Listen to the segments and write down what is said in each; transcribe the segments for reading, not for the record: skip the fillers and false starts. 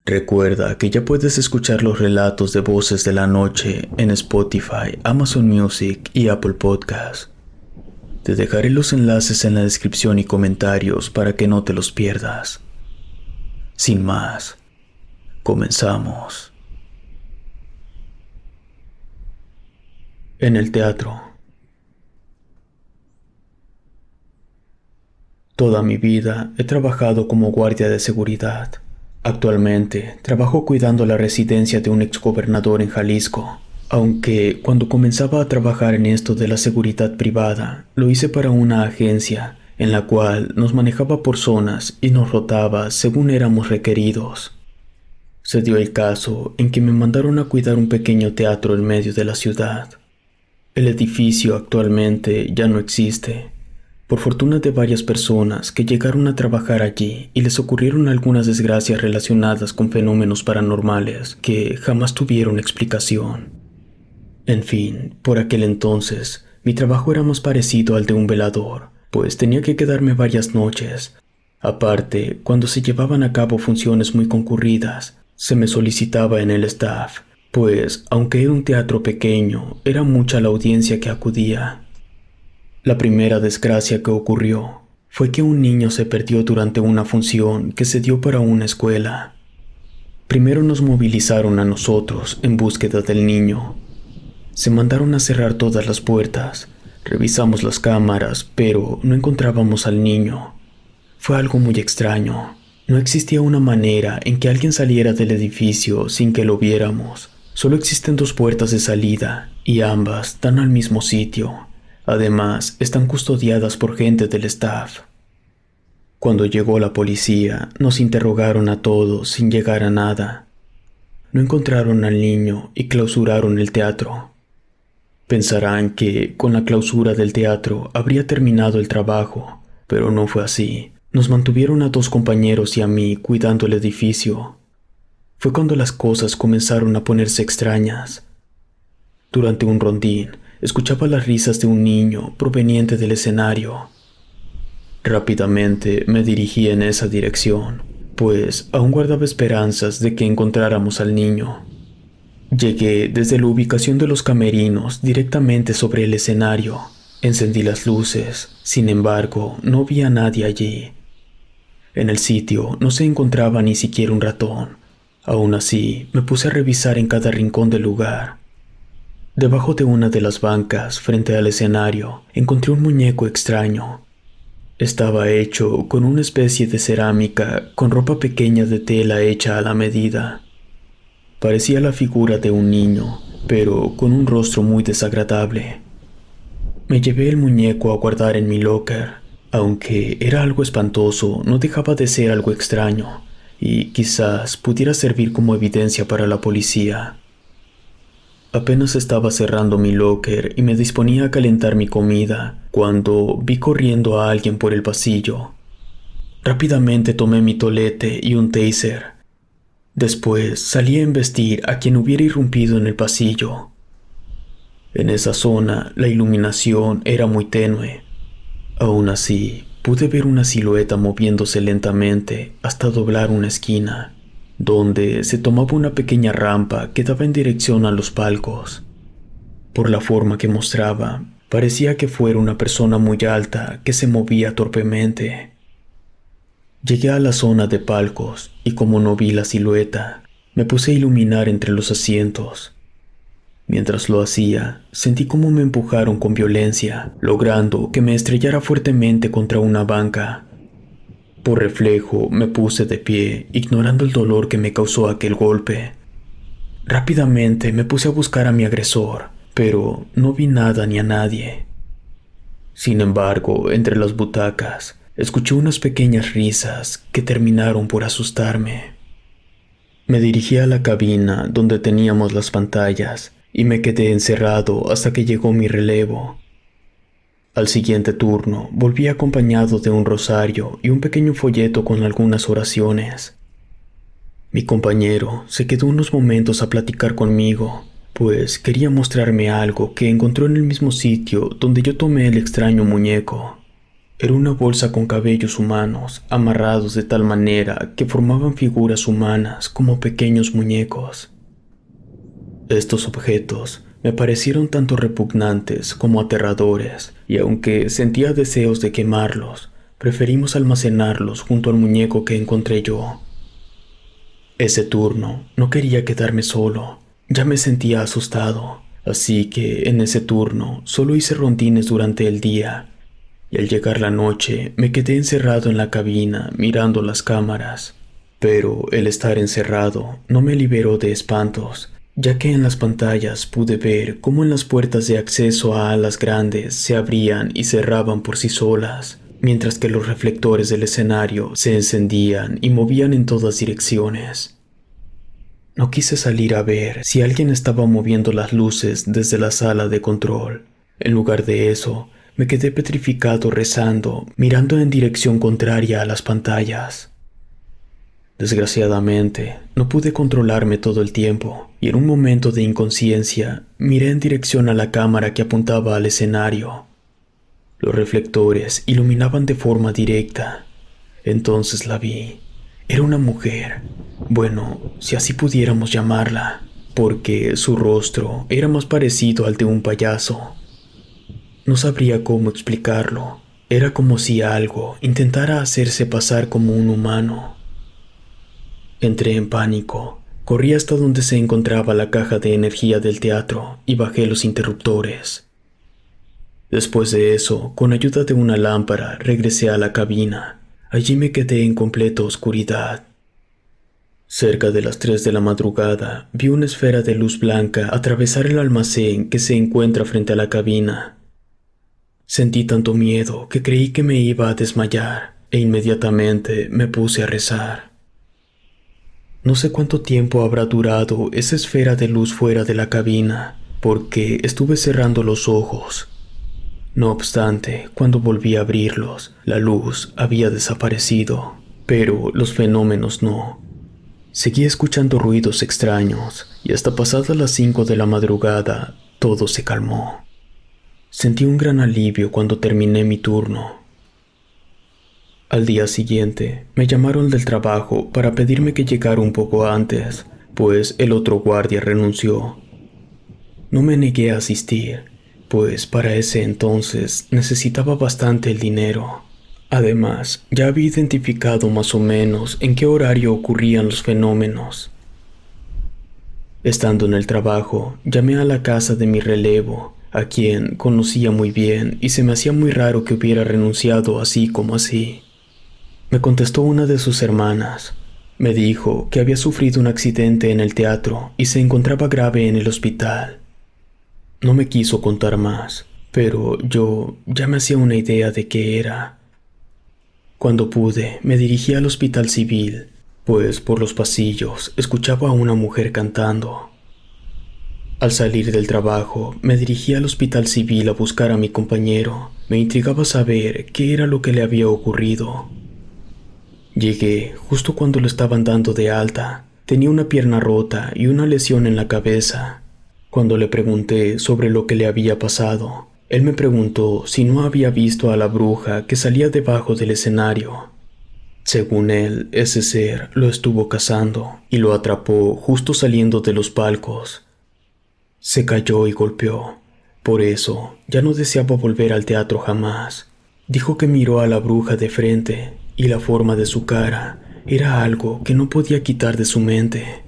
Recuerda que ya puedes escuchar los relatos de Voces de la Noche en Spotify, Amazon Music y Apple Podcasts. Te dejaré los enlaces en la descripción y comentarios para que no te los pierdas. Sin más, comenzamos. En el teatro. Toda mi vida he trabajado como guardia de seguridad. Actualmente trabajo cuidando la residencia de un exgobernador en Jalisco, aunque cuando comenzaba a trabajar en esto de la seguridad privada, lo hice para una agencia en la cual nos manejaba por zonas y nos rotaba según éramos requeridos. Se dio el caso en que me mandaron a cuidar un pequeño teatro en medio de la ciudad. El edificio actualmente ya no existe, por fortuna de varias personas que llegaron a trabajar allí y les ocurrieron algunas desgracias relacionadas con fenómenos paranormales que jamás tuvieron explicación. En fin, por aquel entonces, mi trabajo era más parecido al de un velador, pues tenía que quedarme varias noches. Aparte, cuando se llevaban a cabo funciones muy concurridas, se me solicitaba en el staff, pues, aunque era un teatro pequeño, era mucha la audiencia que acudía. La primera desgracia que ocurrió fue que un niño se perdió durante una función que se dio para una escuela. Primero nos movilizaron a nosotros en búsqueda del niño. Se mandaron a cerrar todas las puertas, revisamos las cámaras, pero no encontrábamos al niño. Fue algo muy extraño. No existía una manera en que alguien saliera del edificio sin que lo viéramos. Solo existen dos puertas de salida y ambas dan al mismo sitio. Además, están custodiadas por gente del staff. Cuando llegó la policía, nos interrogaron a todos sin llegar a nada. No encontraron al niño y clausuraron el teatro. Pensarán que con la clausura del teatro habría terminado el trabajo, pero no fue así. Nos mantuvieron a 2 compañeros y a mí cuidando el edificio. Fue cuando las cosas comenzaron a ponerse extrañas. Durante un rondín, escuchaba las risas de un niño proveniente del escenario. Rápidamente me dirigí en esa dirección, pues aún guardaba esperanzas de que encontráramos al niño. Llegué desde la ubicación de los camerinos directamente sobre el escenario. Encendí las luces, sin embargo, no vi a nadie allí. En el sitio no se encontraba ni siquiera un ratón. Aún así, me puse a revisar en cada rincón del lugar. Debajo de una de las bancas, frente al escenario, encontré un muñeco extraño. Estaba hecho con una especie de cerámica con ropa pequeña de tela hecha a la medida. Parecía la figura de un niño, pero con un rostro muy desagradable. Me llevé el muñeco a guardar en mi locker. Aunque era algo espantoso, no dejaba de ser algo extraño, y quizás pudiera servir como evidencia para la policía. Apenas estaba cerrando mi locker y me disponía a calentar mi comida cuando vi corriendo a alguien por el pasillo. Rápidamente tomé mi tolete y un taser. Después salí a embestir a quien hubiera irrumpido en el pasillo. En esa zona la iluminación era muy tenue. Aún así, pude ver una silueta moviéndose lentamente hasta doblar una esquina, donde se tomaba una pequeña rampa que daba en dirección a los palcos. Por la forma que mostraba, parecía que fuera una persona muy alta que se movía torpemente. Llegué a la zona de palcos y como no vi la silueta, me puse a iluminar entre los asientos. Mientras lo hacía, sentí cómo me empujaron con violencia, logrando que me estrellara fuertemente contra una banca. Por reflejo, me puse de pie, ignorando el dolor que me causó aquel golpe. Rápidamente me puse a buscar a mi agresor, pero no vi nada ni a nadie. Sin embargo, entre las butacas, escuché unas pequeñas risas que terminaron por asustarme. Me dirigí a la cabina donde teníamos las pantallas y me quedé encerrado hasta que llegó mi relevo. Al siguiente turno, volví acompañado de un rosario y un pequeño folleto con algunas oraciones. Mi compañero se quedó unos momentos a platicar conmigo, pues quería mostrarme algo que encontró en el mismo sitio donde yo tomé el extraño muñeco. Era una bolsa con cabellos humanos, amarrados de tal manera que formaban figuras humanas como pequeños muñecos. Estos objetos me parecieron tanto repugnantes como aterradores, y aunque sentía deseos de quemarlos, preferimos almacenarlos junto al muñeco que encontré yo. Ese turno no quería quedarme solo, ya me sentía asustado, así que en ese turno solo hice rondines durante el día, y al llegar la noche me quedé encerrado en la cabina mirando las cámaras. Pero el estar encerrado no me liberó de espantos, ya que en las pantallas pude ver cómo en las puertas de acceso a alas grandes se abrían y cerraban por sí solas, mientras que los reflectores del escenario se encendían y movían en todas direcciones. No quise salir a ver si alguien estaba moviendo las luces desde la sala de control. En lugar de eso, me quedé petrificado rezando, mirando en dirección contraria a las pantallas. Desgraciadamente, no pude controlarme todo el tiempo, y en un momento de inconsciencia, miré en dirección a la cámara que apuntaba al escenario. Los reflectores iluminaban de forma directa. Entonces la vi. Era una mujer. Bueno, si así pudiéramos llamarla, porque su rostro era más parecido al de un payaso. No sabría cómo explicarlo. Era como si algo intentara hacerse pasar como un humano. Entré en pánico. Corrí hasta donde se encontraba la caja de energía del teatro y bajé los interruptores. Después de eso, con ayuda de una lámpara, regresé a la cabina. Allí me quedé en completa oscuridad. Cerca de las 3 de la madrugada, vi una esfera de luz blanca atravesar el almacén que se encuentra frente a la cabina. Sentí tanto miedo que creí que me iba a desmayar, e inmediatamente me puse a rezar. No sé cuánto tiempo habrá durado esa esfera de luz fuera de la cabina, porque estuve cerrando los ojos. No obstante, cuando volví a abrirlos, la luz había desaparecido, pero los fenómenos no. Seguí escuchando ruidos extraños, y hasta pasadas las 5 de la madrugada, todo se calmó. Sentí un gran alivio cuando terminé mi turno. Al día siguiente, me llamaron del trabajo para pedirme que llegara un poco antes, pues el otro guardia renunció. No me negué a asistir, pues para ese entonces necesitaba bastante el dinero. Además, ya había identificado más o menos en qué horario ocurrían los fenómenos. Estando en el trabajo, llamé a la casa de mi relevo, a quien conocía muy bien y se me hacía muy raro que hubiera renunciado así como así. Me contestó una de sus hermanas. Me dijo que había sufrido un accidente en el teatro y se encontraba grave en el hospital. No me quiso contar más, pero yo ya me hacía una idea de qué era. Cuando pude, me dirigí al hospital civil, pues por los pasillos escuchaba a una mujer cantando. Al salir del trabajo, me dirigí al hospital civil a buscar a mi compañero. Me intrigaba saber qué era lo que le había ocurrido. Llegué justo cuando lo estaban dando de alta. Tenía una pierna rota y una lesión en la cabeza. Cuando le pregunté sobre lo que le había pasado, él me preguntó si no había visto a la bruja que salía debajo del escenario. Según él, ese ser lo estuvo cazando y lo atrapó justo saliendo de los palcos. Se cayó y golpeó. Por eso, ya no deseaba volver al teatro jamás. Dijo que miró a la bruja de frente y la forma de su cara era algo que no podía quitar de su mente.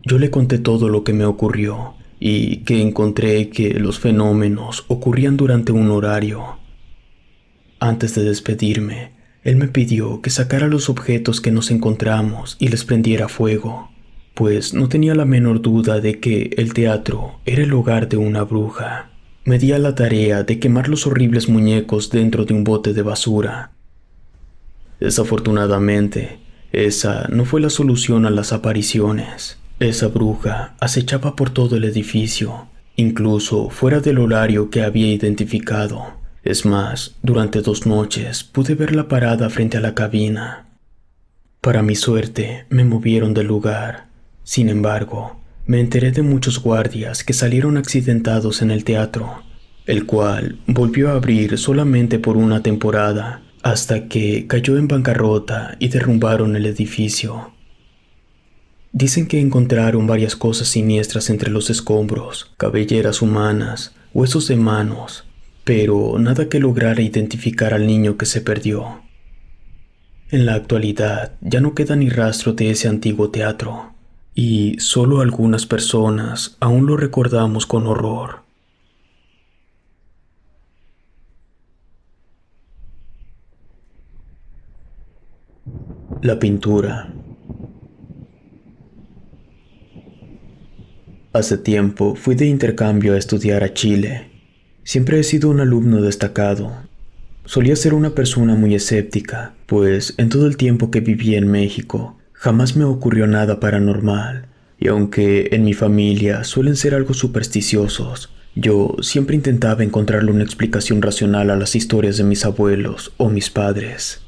Yo le conté todo lo que me ocurrió y que encontré que los fenómenos ocurrían durante un horario. Antes de despedirme, él me pidió que sacara los objetos que nos encontramos y les prendiera fuego, pues no tenía la menor duda de que el teatro era el hogar de una bruja. Me di a la tarea de quemar los horribles muñecos dentro de un bote de basura. Desafortunadamente, esa no fue la solución a las apariciones. Esa bruja acechaba por todo el edificio, incluso fuera del horario que había identificado. Es más, durante 2 noches pude verla parada frente a la cabina. Para mi suerte, me movieron del lugar. Sin embargo, me enteré de muchos guardias que salieron accidentados en el teatro. el cual volvió a abrir solamente por una temporada, hasta que cayó en bancarrota y derrumbaron el edificio. Dicen que encontraron varias cosas siniestras entre los escombros, cabelleras humanas, huesos de manos, pero nada que lograra identificar al niño que se perdió. En la actualidad ya no queda ni rastro de ese antiguo teatro, y solo algunas personas aún lo recordamos con horror. La pintura. Hace tiempo fui de intercambio a estudiar a Chile. Siempre he sido un alumno destacado. Solía ser una persona muy escéptica, pues en todo el tiempo que viví en México, jamás me ocurrió nada paranormal, y aunque en mi familia suelen ser algo supersticiosos, yo siempre intentaba encontrarle una explicación racional a las historias de mis abuelos o mis padres.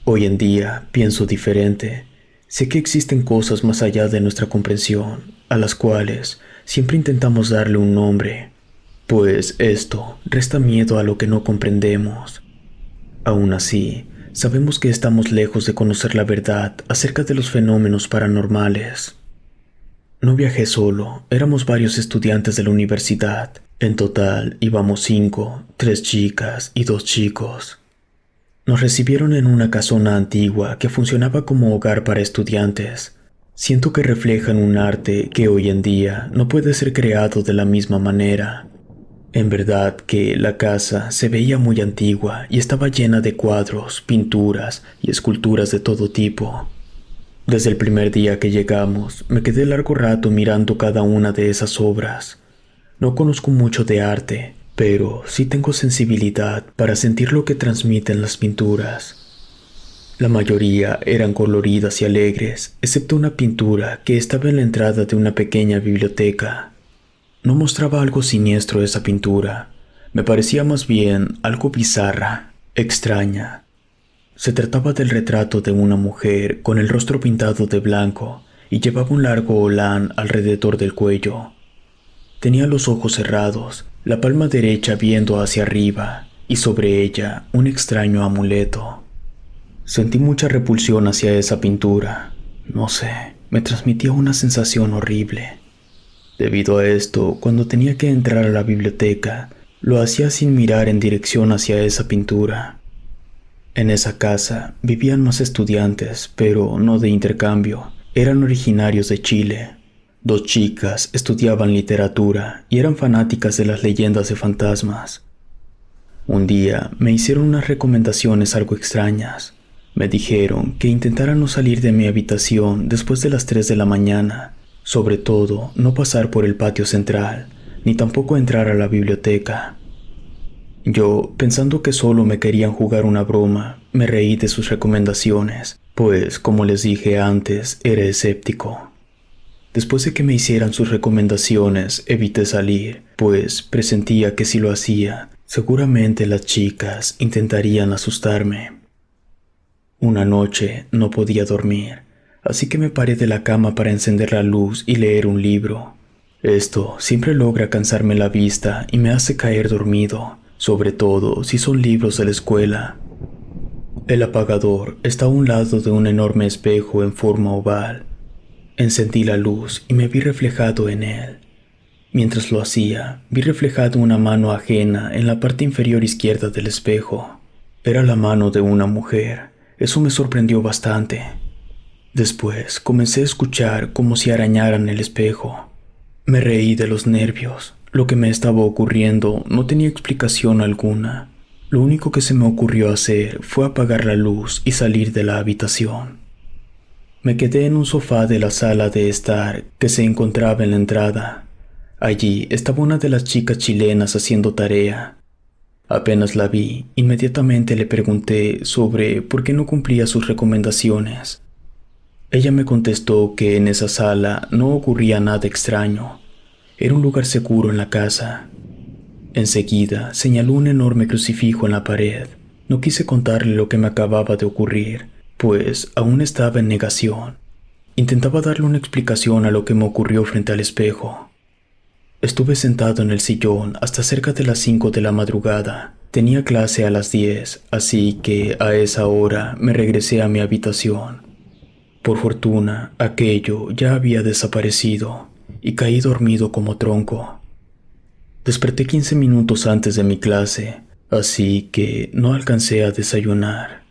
Hoy en día pienso diferente. Sé que existen cosas más allá de nuestra comprensión, a las cuales siempre intentamos darle un nombre, pues esto resta miedo a lo que no comprendemos. Aún así, sabemos que estamos lejos de conocer la verdad acerca de los fenómenos paranormales. No viajé solo, éramos varios estudiantes de la universidad. En total íbamos 5, 3 chicas y 2 chicos. Nos recibieron en una casona antigua que funcionaba como hogar para estudiantes. Siento que reflejan un arte que hoy en día no puede ser creado de la misma manera. En verdad que la casa se veía muy antigua y estaba llena de cuadros, pinturas y esculturas de todo tipo. Desde el primer día que llegamos, me quedé largo rato mirando cada una de esas obras. No conozco mucho de arte, pero sí tengo sensibilidad para sentir lo que transmiten las pinturas. La mayoría eran coloridas y alegres, excepto una pintura que estaba en la entrada de una pequeña biblioteca. No mostraba algo siniestro esa pintura, me parecía más bien algo bizarra, extraña. Se trataba del retrato de una mujer con el rostro pintado de blanco y llevaba un largo olán alrededor del cuello. Tenía los ojos cerrados, la palma derecha viendo hacia arriba y sobre ella un extraño amuleto. Sentí mucha repulsión hacia esa pintura. No sé, me transmitía una sensación horrible. Debido a esto, cuando tenía que entrar a la biblioteca, lo hacía sin mirar en dirección hacia esa pintura. En esa casa vivían más estudiantes, pero no de intercambio. Eran originarios de Chile. 2 chicas estudiaban literatura y eran fanáticas de las leyendas de fantasmas. Un día me hicieron unas recomendaciones algo extrañas. Me dijeron que intentara no salir de mi habitación después de las 3 de la mañana, sobre todo no pasar por el patio central, ni tampoco entrar a la biblioteca. Yo, pensando que solo me querían jugar una broma, me reí de sus recomendaciones, pues, como les dije antes, era escéptico. Después de que me hicieran sus recomendaciones, evité salir, pues presentía que si lo hacía, seguramente las chicas intentarían asustarme. Una noche no podía dormir, así que me paré de la cama para encender la luz y leer un libro. Esto siempre logra cansarme la vista y me hace caer dormido, sobre todo si son libros de la escuela. El apagador está a un lado de un enorme espejo en forma oval. Encendí la luz y me vi reflejado en él. Mientras lo hacía, vi reflejado una mano ajena en la parte inferior izquierda del espejo. Era la mano de una mujer. Eso me sorprendió bastante. Después comencé a escuchar como si arañaran el espejo. Me reí de los nervios. Lo que me estaba ocurriendo no tenía explicación alguna. Lo único que se me ocurrió hacer fue apagar la luz y salir de la habitación. Me quedé en un sofá de la sala de estar que se encontraba en la entrada. Allí estaba una de las chicas chilenas haciendo tarea. Apenas la vi, inmediatamente le pregunté sobre por qué no cumplía sus recomendaciones. Ella me contestó que en esa sala no ocurría nada extraño. Era un lugar seguro en la casa. Enseguida señaló un enorme crucifijo en la pared. No quise contarle lo que me acababa de ocurrir, pues aún estaba en negación. Intentaba darle una explicación a lo que me ocurrió frente al espejo. Estuve sentado en el sillón hasta cerca de las 5 de la madrugada. Tenía clase a las 10, así que a esa hora me regresé a mi habitación. Por fortuna, aquello ya había desaparecido y caí dormido como tronco. Desperté 15 minutos antes de mi clase, así que no alcancé a desayunar.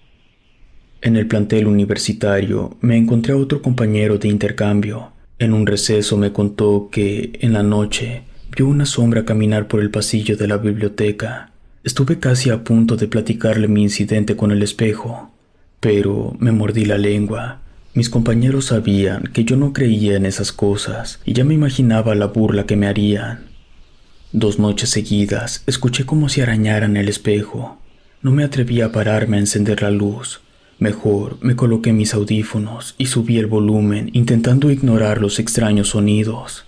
En el plantel universitario me encontré a otro compañero de intercambio. En un receso me contó que, en la noche, vio una sombra caminar por el pasillo de la biblioteca. Estuve casi a punto de platicarle mi incidente con el espejo, pero me mordí la lengua. Mis compañeros sabían que yo no creía en esas cosas y ya me imaginaba la burla que me harían. 2 noches seguidas escuché como si arañaran el espejo. No me atreví a pararme a encender la luz. Mejor me coloqué mis audífonos y subí el volumen intentando ignorar los extraños sonidos.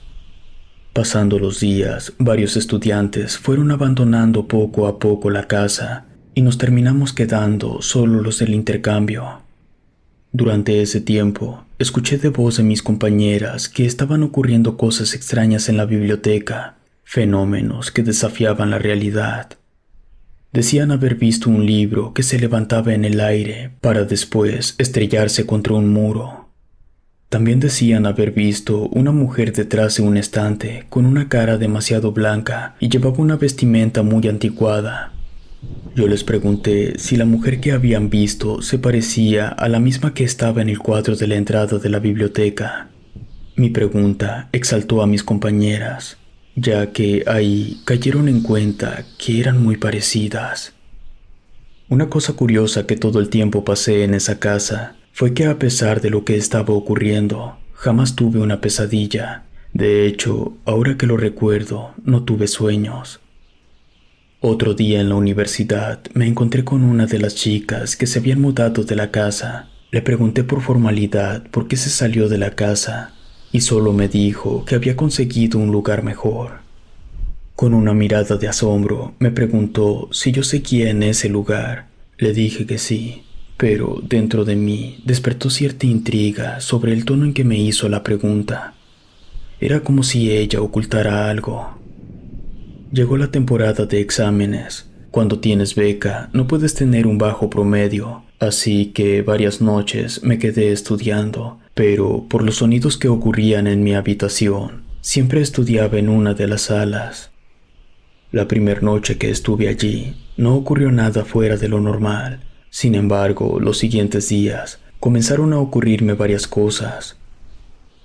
Pasando los días, varios estudiantes fueron abandonando poco a poco la casa y nos terminamos quedando solo los del intercambio. Durante ese tiempo, escuché de voz de mis compañeras que estaban ocurriendo cosas extrañas en la biblioteca, fenómenos que desafiaban la realidad. Decían haber visto un libro que se levantaba en el aire para después estrellarse contra un muro. También decían haber visto una mujer detrás de un estante con una cara demasiado blanca y llevaba una vestimenta muy anticuada. Yo les pregunté si la mujer que habían visto se parecía a la misma que estaba en el cuadro de la entrada de la biblioteca. Mi pregunta exaltó a mis compañeras, ya que ahí cayeron en cuenta que eran muy parecidas. Una cosa curiosa que todo el tiempo pasé en esa casa fue que a pesar de lo que estaba ocurriendo, jamás tuve una pesadilla. De hecho, ahora que lo recuerdo, no tuve sueños. Otro día en la universidad me encontré con una de las chicas que se habían mudado de la casa. Le pregunté por formalidad por qué se salió de la casa y solo me dijo que había conseguido un lugar mejor. Con una mirada de asombro me preguntó si yo seguía en ese lugar. Le dije que sí, pero dentro de mí despertó cierta intriga sobre el tono en que me hizo la pregunta. Era como si ella ocultara algo. Llegó la temporada de exámenes. Cuando tienes beca, no puedes tener un bajo promedio, así que varias noches me quedé estudiando, pero por los sonidos que ocurrían en mi habitación, siempre estudiaba en una de las salas. La primera noche que estuve allí, no ocurrió nada fuera de lo normal. Sin embargo, los siguientes días, comenzaron a ocurrirme varias cosas.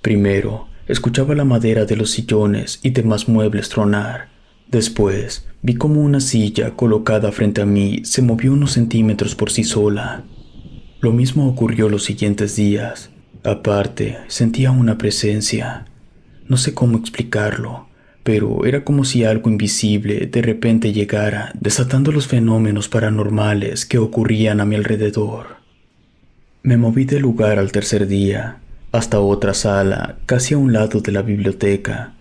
Primero, escuchaba la madera de los sillones y demás muebles tronar. Después, vi como una silla colocada frente a mí se movió unos centímetros por sí sola. Lo mismo ocurrió los siguientes días. Aparte, sentía una presencia. No sé cómo explicarlo, pero era como si algo invisible de repente llegara, desatando los fenómenos paranormales que ocurrían a mi alrededor. Me moví del lugar al tercer día, hasta otra sala, casi a un lado de la biblioteca.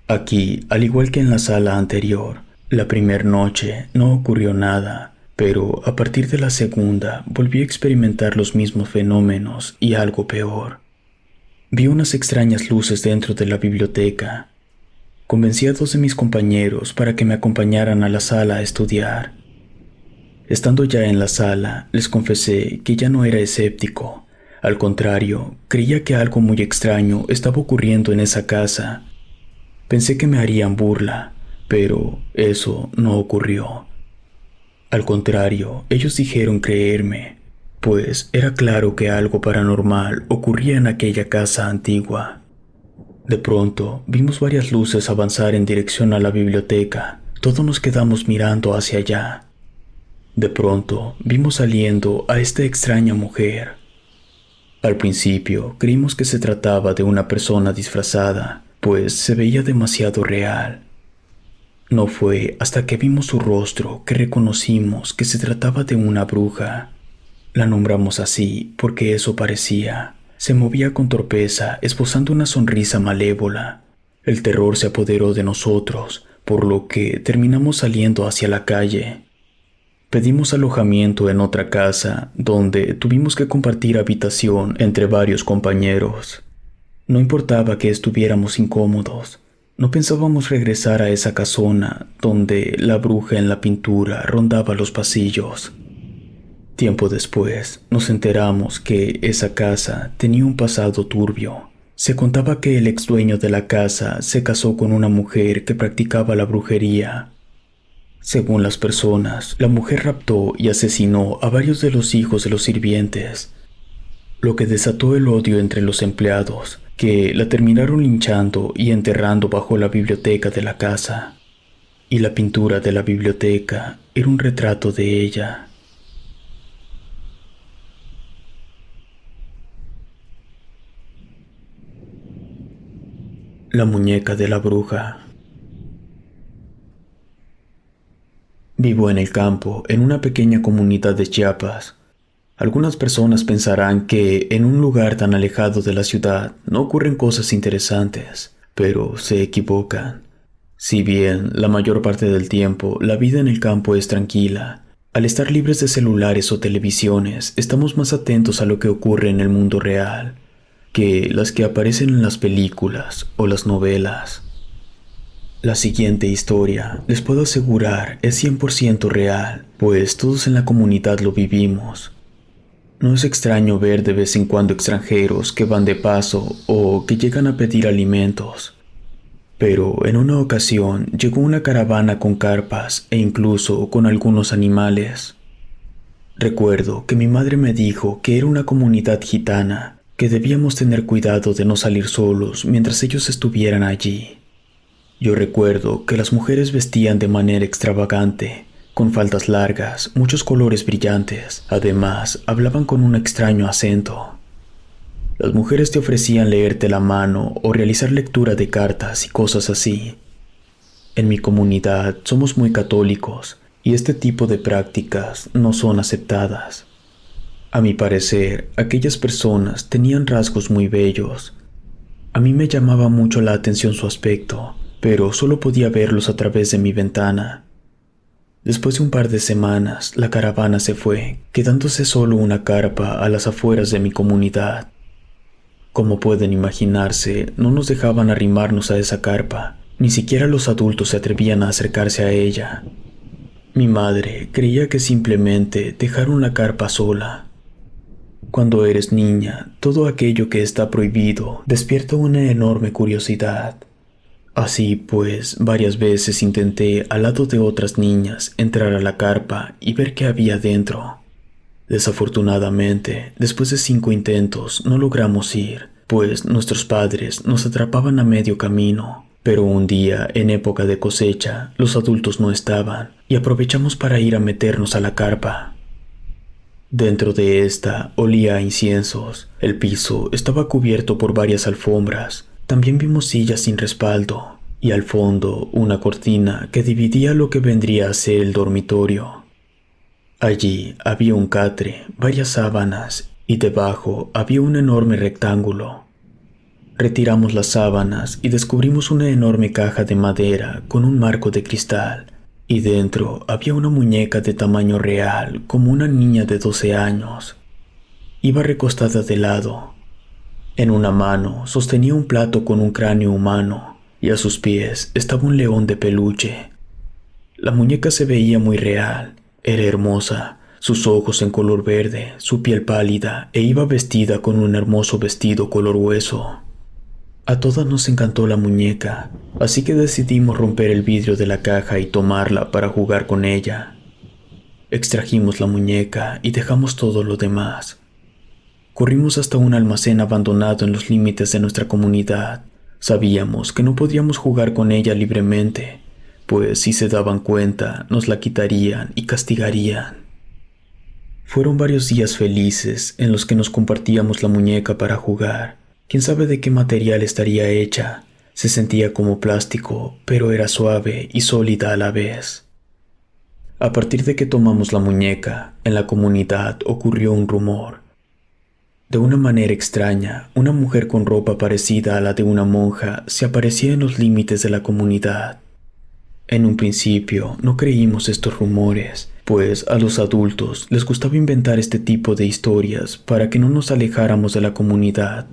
Aquí, al igual que en la sala anterior, la primera noche no ocurrió nada, pero a partir de la segunda volví a experimentar los mismos fenómenos y algo peor. Vi unas extrañas luces dentro de la biblioteca. Convencí a 2 de mis compañeros para que me acompañaran a la sala a estudiar. Estando ya en la sala, les confesé que ya no era escéptico. Al contrario, creía que algo muy extraño estaba ocurriendo en esa casa. Pensé que me harían burla, pero eso no ocurrió. Al contrario, ellos dijeron creerme, pues era claro que algo paranormal ocurría en aquella casa antigua. De pronto, vimos varias luces avanzar en dirección a la biblioteca. Todos nos quedamos mirando hacia allá. De pronto, vimos saliendo a esta extraña mujer. Al principio, creímos que se trataba de una persona disfrazada, pues se veía demasiado real. No fue hasta que vimos su rostro que reconocimos que se trataba de una bruja. La nombramos así porque eso parecía. Se movía con torpeza, esbozando una sonrisa malévola. El terror se apoderó de nosotros, por lo que terminamos saliendo hacia la calle. Pedimos alojamiento en otra casa, donde tuvimos que compartir habitación entre varios compañeros. No importaba que estuviéramos incómodos. No pensábamos regresar a esa casona donde la bruja en la pintura rondaba los pasillos. Tiempo después, nos enteramos que esa casa tenía un pasado turbio. Se contaba que el ex dueño de la casa se casó con una mujer que practicaba la brujería. Según las personas, la mujer raptó y asesinó a varios de los hijos de los sirvientes, lo que desató el odio entre los empleados, que la terminaron linchando y enterrando bajo la biblioteca de la casa. Y la pintura de la biblioteca era un retrato de ella. La muñeca de la bruja. Vivo en el campo, en una pequeña comunidad de Chiapas. Algunas personas pensarán que en un lugar tan alejado de la ciudad no ocurren cosas interesantes, pero se equivocan. Si bien la mayor parte del tiempo la vida en el campo es tranquila, al estar libres de celulares o televisiones, estamos más atentos a lo que ocurre en el mundo real que las que aparecen en las películas o las novelas. La siguiente historia, les puedo asegurar, es 100% real, pues todos en la comunidad lo vivimos. No es extraño ver de vez en cuando extranjeros que van de paso o que llegan a pedir alimentos. Pero en una ocasión llegó una caravana con carpas e incluso con algunos animales. Recuerdo que mi madre me dijo que era una comunidad gitana, que debíamos tener cuidado de no salir solos mientras ellos estuvieran allí. Yo recuerdo que las mujeres vestían de manera extravagante, con faldas largas, muchos colores brillantes. Además, hablaban con un extraño acento. Las mujeres te ofrecían leerte la mano o realizar lectura de cartas y cosas así. En mi comunidad somos muy católicos y este tipo de prácticas no son aceptadas. A mi parecer, aquellas personas tenían rasgos muy bellos. A mí me llamaba mucho la atención su aspecto, pero solo podía verlos a través de mi ventana. Después de un par de semanas, la caravana se fue, quedándose solo una carpa a las afueras de mi comunidad. Como pueden imaginarse, no nos dejaban arrimarnos a esa carpa, ni siquiera los adultos se atrevían a acercarse a ella. Mi madre creía que simplemente dejaron la carpa sola. Cuando eres niña, todo aquello que está prohibido despierta una enorme curiosidad. Así pues, varias veces intenté, al lado de otras niñas, entrar a la carpa y ver qué había dentro. Desafortunadamente, después de 5 intentos, no logramos ir, pues nuestros padres nos atrapaban a medio camino. Pero un día, en época de cosecha, los adultos no estaban, y aprovechamos para ir a meternos a la carpa. Dentro de esta olía a inciensos. El piso estaba cubierto por varias alfombras. También vimos sillas sin respaldo y al fondo una cortina que dividía lo que vendría a ser el dormitorio. Allí había un catre, varias sábanas y debajo había un enorme rectángulo. Retiramos las sábanas y descubrimos una enorme caja de madera con un marco de cristal. Y dentro había una muñeca de tamaño real, como una niña de 12 años. Iba recostada de lado. En una mano sostenía un plato con un cráneo humano, y a sus pies estaba un león de peluche. La muñeca se veía muy real, era hermosa, sus ojos en color verde, su piel pálida, e iba vestida con un hermoso vestido color hueso. A todas nos encantó la muñeca, así que decidimos romper el vidrio de la caja y tomarla para jugar con ella. Extrajimos la muñeca y dejamos todo lo demás. Corrimos hasta un almacén abandonado en los límites de nuestra comunidad. Sabíamos que no podíamos jugar con ella libremente, pues si se daban cuenta nos la quitarían y castigarían. Fueron varios días felices en los que nos compartíamos la muñeca para jugar. ¿Quién sabe de qué material estaría hecha? Se sentía como plástico, pero era suave y sólida a la vez. A partir de que tomamos la muñeca, en la comunidad ocurrió un rumor. De una manera extraña, una mujer con ropa parecida a la de una monja se aparecía en los límites de la comunidad. En un principio no creímos estos rumores, pues a los adultos les gustaba inventar este tipo de historias para que no nos alejáramos de la comunidad.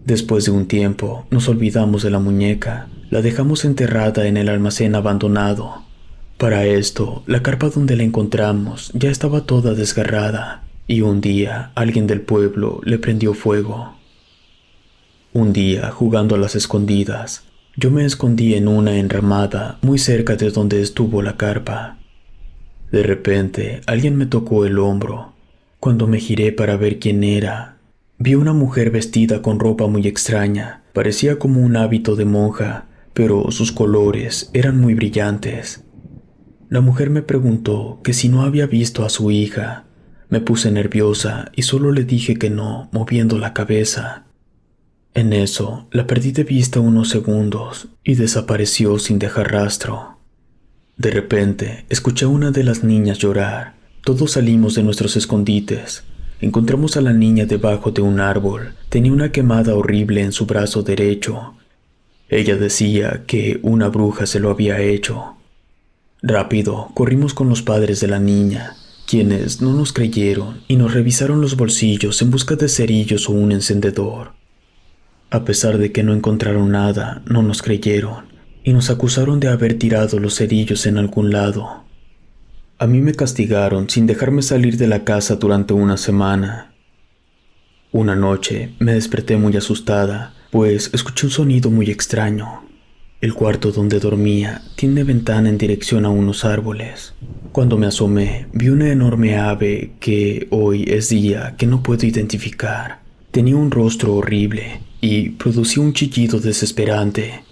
Después de un tiempo, nos olvidamos de la muñeca. La dejamos enterrada en el almacén abandonado. Para esto, la carpa donde la encontramos ya estaba toda desgarrada y un día alguien del pueblo le prendió fuego. Un día, jugando a las escondidas, yo me escondí en una enramada muy cerca de donde estuvo la carpa. De repente, alguien me tocó el hombro. Cuando me giré para ver quién era, vi una mujer vestida con ropa muy extraña. Parecía como un hábito de monja, pero sus colores eran muy brillantes. La mujer me preguntó que si no había visto a su hija. Me puse nerviosa y solo le dije que no, moviendo la cabeza. En eso, la perdí de vista unos segundos y desapareció sin dejar rastro. De repente, escuché a una de las niñas llorar. Todos salimos de nuestros escondites. Encontramos a la niña debajo de un árbol. Tenía una quemada horrible en su brazo derecho. Ella decía que una bruja se lo había hecho. Rápido, corrimos con los padres de la niña, quienes no nos creyeron y nos revisaron los bolsillos en busca de cerillos o un encendedor. A pesar de que no encontraron nada, no nos creyeron y nos acusaron de haber tirado los cerillos en algún lado. A mí me castigaron sin dejarme salir de la casa durante una semana. Una noche me desperté muy asustada, pues escuché un sonido muy extraño. El cuarto donde dormía tiene ventana en dirección a unos árboles. Cuando me asomé, vi una enorme ave que hoy es día que no puedo identificar. Tenía un rostro horrible y producía un chillido desesperante.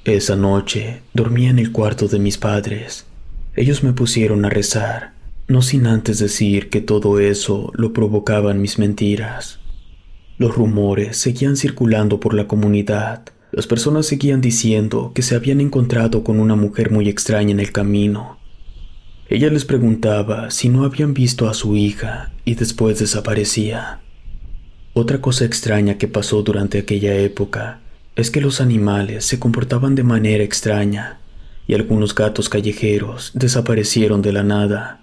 Esa noche dormí en el cuarto de mis padres. Ellos me pusieron a rezar, no sin antes decir que todo eso lo provocaban mis mentiras. Los rumores seguían circulando por la comunidad. Las personas seguían diciendo que se habían encontrado con una mujer muy extraña en el camino. Ella les preguntaba si no habían visto a su hija y después desaparecía. Otra cosa extraña que pasó durante aquella época es que los animales se comportaban de manera extraña y algunos gatos callejeros desaparecieron de la nada.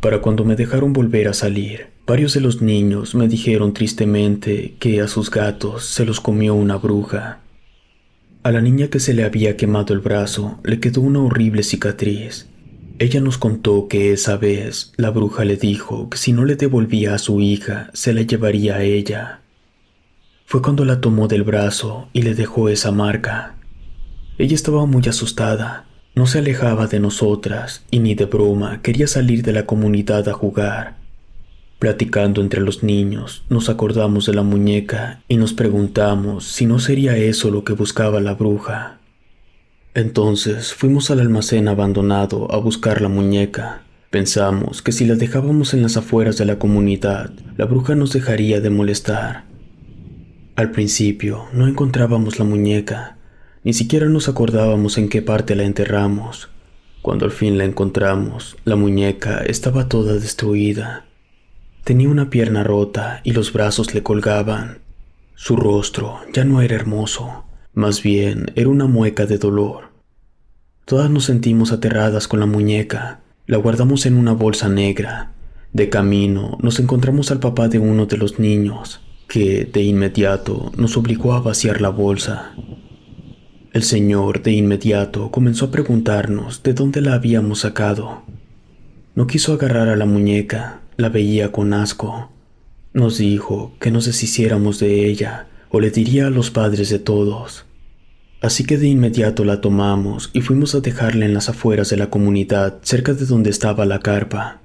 Para cuando me dejaron volver a salir, varios de los niños me dijeron tristemente que a sus gatos se los comió una bruja. A la niña que se le había quemado el brazo le quedó una horrible cicatriz. Ella nos contó que esa vez la bruja le dijo que si no le devolvía a su hija, se la llevaría a ella. Fue cuando la tomó del brazo y le dejó esa marca. Ella estaba muy asustada, no se alejaba de nosotras y ni de broma quería salir de la comunidad a jugar. Platicando entre los niños, nos acordamos de la muñeca y nos preguntamos si no sería eso lo que buscaba la bruja. Entonces fuimos al almacén abandonado a buscar la muñeca. Pensamos que si la dejábamos en las afueras de la comunidad, la bruja nos dejaría de molestar. Al principio no encontrábamos la muñeca, ni siquiera nos acordábamos en qué parte la enterramos. Cuando al fin la encontramos, la muñeca estaba toda destruida. Tenía una pierna rota y los brazos le colgaban. Su rostro ya no era hermoso, más bien era una mueca de dolor. Todas nos sentimos aterradas con la muñeca. La guardamos en una bolsa negra. De camino nos encontramos al papá de uno de los niños, que de inmediato nos obligó a vaciar la bolsa. El señor de inmediato comenzó a preguntarnos de dónde la habíamos sacado. No quiso agarrar a la muñeca, la veía con asco. Nos dijo que nos deshiciéramos de ella o le diría a los padres de todos. Así que de inmediato la tomamos y fuimos a dejarla en las afueras de la comunidad, cerca de donde estaba la carpa.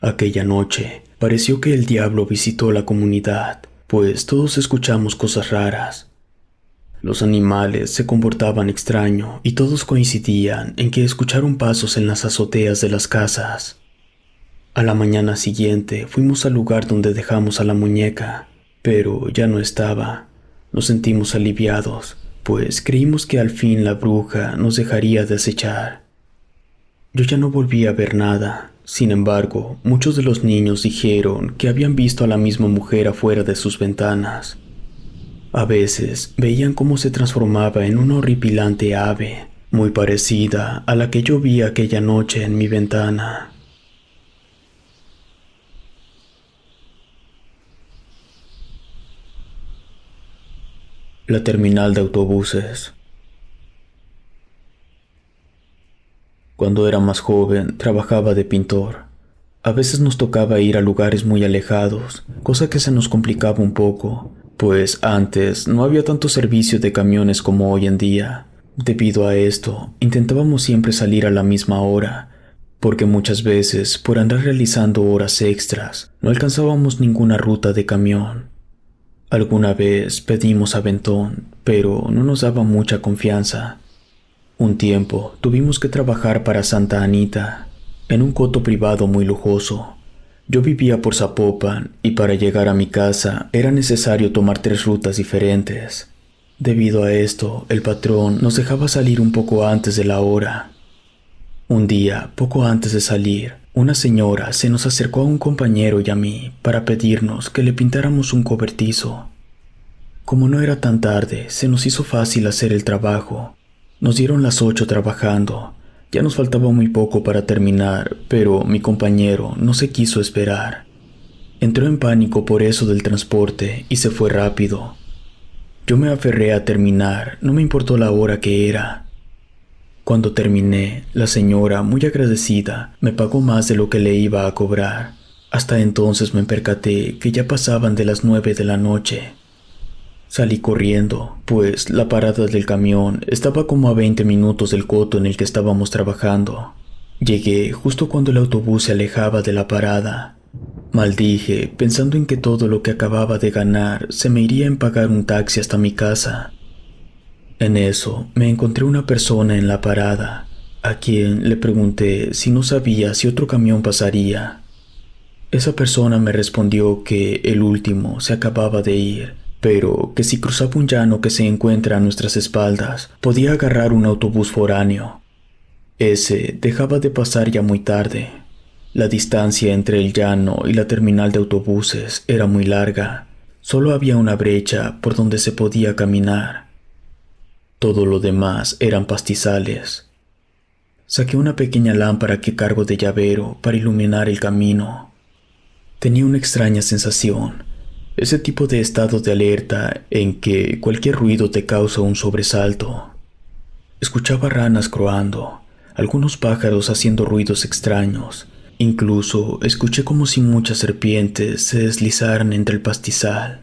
Aquella noche pareció que el diablo visitó la comunidad, pues todos escuchamos cosas raras. Los animales se comportaban extraño y todos coincidían en que escucharon pasos en las azoteas de las casas. A la mañana siguiente fuimos al lugar donde dejamos a la muñeca, pero ya no estaba. Nos sentimos aliviados, pues creímos que al fin la bruja nos dejaría de acechar. Yo ya no volví a ver nada. Sin embargo, muchos de los niños dijeron que habían visto a la misma mujer afuera de sus ventanas. A veces veían cómo se transformaba en una horripilante ave, muy parecida a la que yo vi aquella noche en mi ventana. La terminal de autobuses. Cuando era más joven, trabajaba de pintor. A veces nos tocaba ir a lugares muy alejados, cosa que se nos complicaba un poco, pues antes no había tanto servicio de camiones como hoy en día. Debido a esto, intentábamos siempre salir a la misma hora, porque muchas veces, por andar realizando horas extras, no alcanzábamos ninguna ruta de camión. Alguna vez pedimos aventón, pero no nos daba mucha confianza. Un tiempo tuvimos que trabajar para Santa Anita, en un coto privado muy lujoso. Yo vivía por Zapopan y para llegar a mi casa era necesario tomar 3 rutas diferentes. Debido a esto, el patrón nos dejaba salir un poco antes de la hora. Un día, poco antes de salir, una señora se nos acercó a un compañero y a mí para pedirnos que le pintáramos un cobertizo. Como no era tan tarde, se nos hizo fácil hacer el trabajo. Nos dieron las 8 trabajando. Ya nos faltaba muy poco para terminar, pero mi compañero no se quiso esperar. Entró en pánico por eso del transporte y se fue rápido. Yo me aferré a terminar, no me importó la hora que era. Cuando terminé, la señora, muy agradecida, me pagó más de lo que le iba a cobrar. Hasta entonces me percaté que ya pasaban de las 9 de la noche. Salí corriendo, pues la parada del camión estaba como a 20 minutos del coto en el que estábamos trabajando. Llegué justo cuando el autobús se alejaba de la parada. Maldije, pensando en que todo lo que acababa de ganar se me iría en pagar un taxi hasta mi casa. En eso, me encontré una persona en la parada, a quien le pregunté si no sabía si otro camión pasaría. Esa persona me respondió que el último se acababa de ir, pero que si cruzaba un llano que se encuentra a nuestras espaldas, podía agarrar un autobús foráneo. Ese dejaba de pasar ya muy tarde. La distancia entre el llano y la terminal de autobuses era muy larga. Solo había una brecha por donde se podía caminar. Todo lo demás eran pastizales. Saqué una pequeña lámpara que cargo de llavero para iluminar el camino. Tenía una extraña sensación. Ese tipo de estado de alerta en que cualquier ruido te causa un sobresalto. Escuchaba ranas croando, algunos pájaros haciendo ruidos extraños. Incluso escuché como si muchas serpientes se deslizaran entre el pastizal.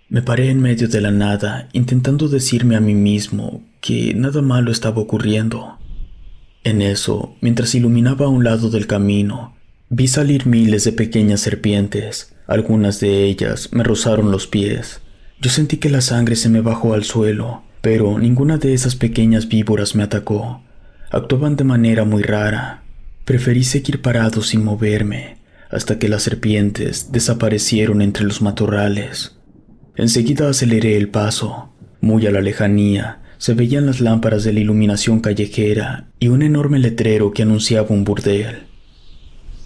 Me paré en medio de la nada, intentando decirme a mí mismo que nada malo estaba ocurriendo. En eso, mientras iluminaba a un lado del camino, vi salir miles de pequeñas serpientes. Algunas de ellas me rozaron los pies. Yo sentí que la sangre se me bajó al suelo, pero ninguna de esas pequeñas víboras me atacó. Actuaban de manera muy rara. Preferí seguir parado sin moverme, hasta que las serpientes desaparecieron entre los matorrales. Enseguida aceleré el paso. Muy a la lejanía, se veían las lámparas de la iluminación callejera y un enorme letrero que anunciaba un burdel.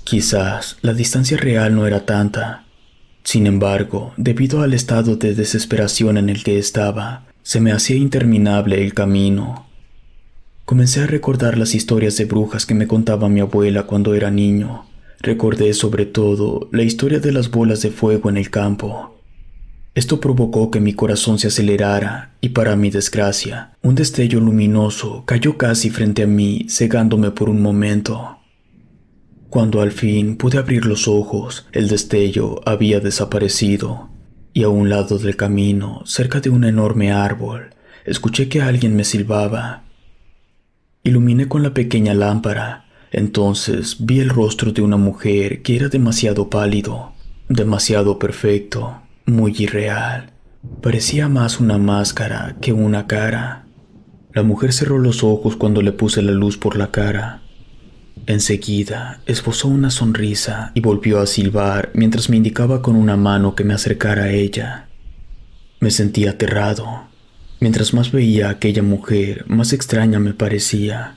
Quizás la distancia real no era tanta. Sin embargo, debido al estado de desesperación en el que estaba, se me hacía interminable el camino. Comencé a recordar las historias de brujas que me contaba mi abuela cuando era niño. Recordé sobre todo la historia de las bolas de fuego en el campo. Esto provocó que mi corazón se acelerara y, para mi desgracia, un destello luminoso cayó casi frente a mí, cegándome por un momento. Cuando al fin pude abrir los ojos, el destello había desaparecido, y a un lado del camino, cerca de un enorme árbol, escuché que alguien me silbaba. Iluminé con la pequeña lámpara. Entonces vi el rostro de una mujer que era demasiado pálido, demasiado perfecto, muy irreal. Parecía más una máscara que una cara. La mujer cerró los ojos cuando le puse la luz por la cara. Enseguida esbozó una sonrisa y volvió a silbar mientras me indicaba con una mano que me acercara a ella. Me sentí aterrado. Mientras más veía a aquella mujer, más extraña me parecía.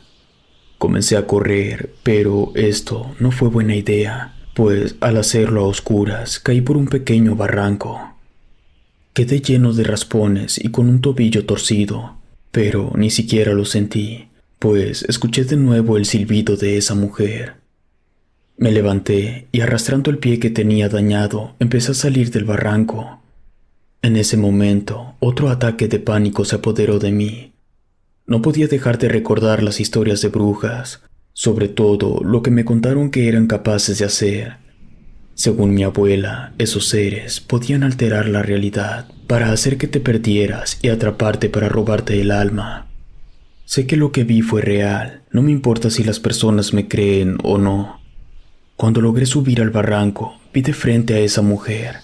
Comencé a correr, pero esto no fue buena idea, pues al hacerlo a oscuras caí por un pequeño barranco. Quedé lleno de raspones y con un tobillo torcido, pero ni siquiera lo sentí, pues escuché de nuevo el silbido de esa mujer. Me levanté y, arrastrando el pie que tenía dañado, empecé a salir del barranco. En ese momento, otro ataque de pánico se apoderó de mí. No podía dejar de recordar las historias de brujas. sobre todo lo que me contaron que eran capaces de hacer. Según mi abuela, esos seres podían alterar la realidad para hacer que te perdieras y atraparte para robarte el alma. Sé que lo que vi fue real, no me importa si las personas me creen o no. Cuando logré subir al barranco, vi de frente a esa mujer,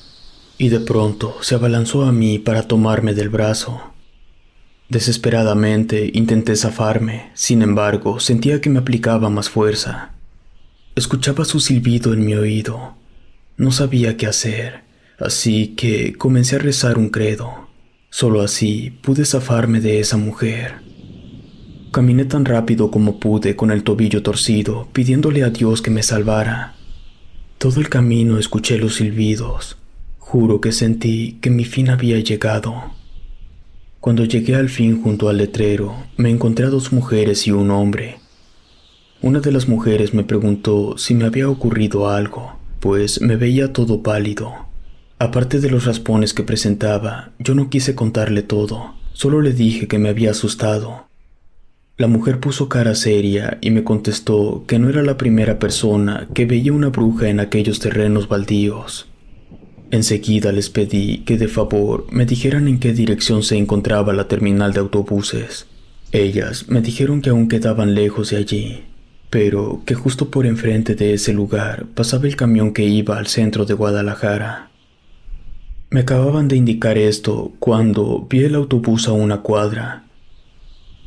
y de pronto se abalanzó a mí para tomarme del brazo. Desesperadamente intenté zafarme, sin embargo, sentía que me aplicaba más fuerza. Escuchaba su silbido en mi oído. No sabía qué hacer, así que comencé a rezar un credo. Solo así pude zafarme de esa mujer. Caminé tan rápido como pude con el tobillo torcido, pidiéndole a Dios que me salvara. Todo el camino escuché los silbidos. Juro que sentí que mi fin había llegado. Cuando llegué al fin junto al letrero, me encontré a 2 mujeres y un hombre. Una de las mujeres me preguntó si me había ocurrido algo, pues me veía todo pálido. Aparte de los raspones que presentaba, yo no quise contarle todo, solo le dije que me había asustado. La mujer puso cara seria y me contestó que no era la primera persona que veía una bruja en aquellos terrenos baldíos. Enseguida les pedí que de favor me dijeran en qué dirección se encontraba la terminal de autobuses. Ellas me dijeron que aún quedaban lejos de allí, pero que justo por enfrente de ese lugar pasaba el camión que iba al centro de Guadalajara. Me acababan de indicar esto cuando vi el autobús a una cuadra.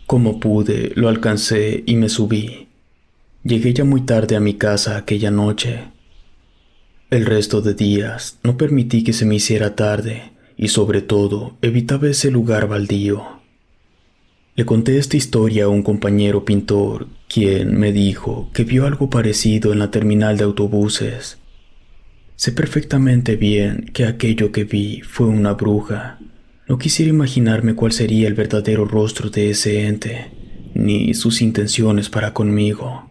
Como pude, lo alcancé y me subí. Llegué ya muy tarde a mi casa aquella noche. El resto de días no permití que se me hiciera tarde y sobre todo evitaba ese lugar baldío. Le conté esta historia a un compañero pintor, quien me dijo que vio algo parecido en la terminal de autobuses. Sé perfectamente bien que aquello que vi fue una bruja. No quisiera imaginarme cuál sería el verdadero rostro de ese ente, ni sus intenciones para conmigo.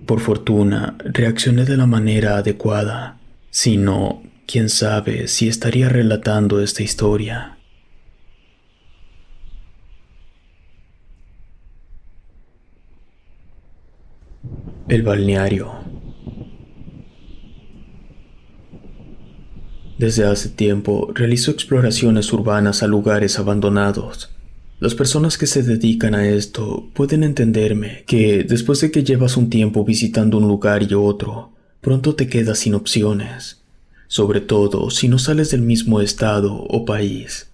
Por fortuna, reaccioné de la manera adecuada. Si no, quién sabe si estaría relatando esta historia. El balneario. Desde hace tiempo realizo exploraciones urbanas a lugares abandonados. Las personas que se dedican a esto pueden entenderme que después de que llevas un tiempo visitando un lugar y otro, pronto te quedas sin opciones, sobre todo si no sales del mismo estado o país.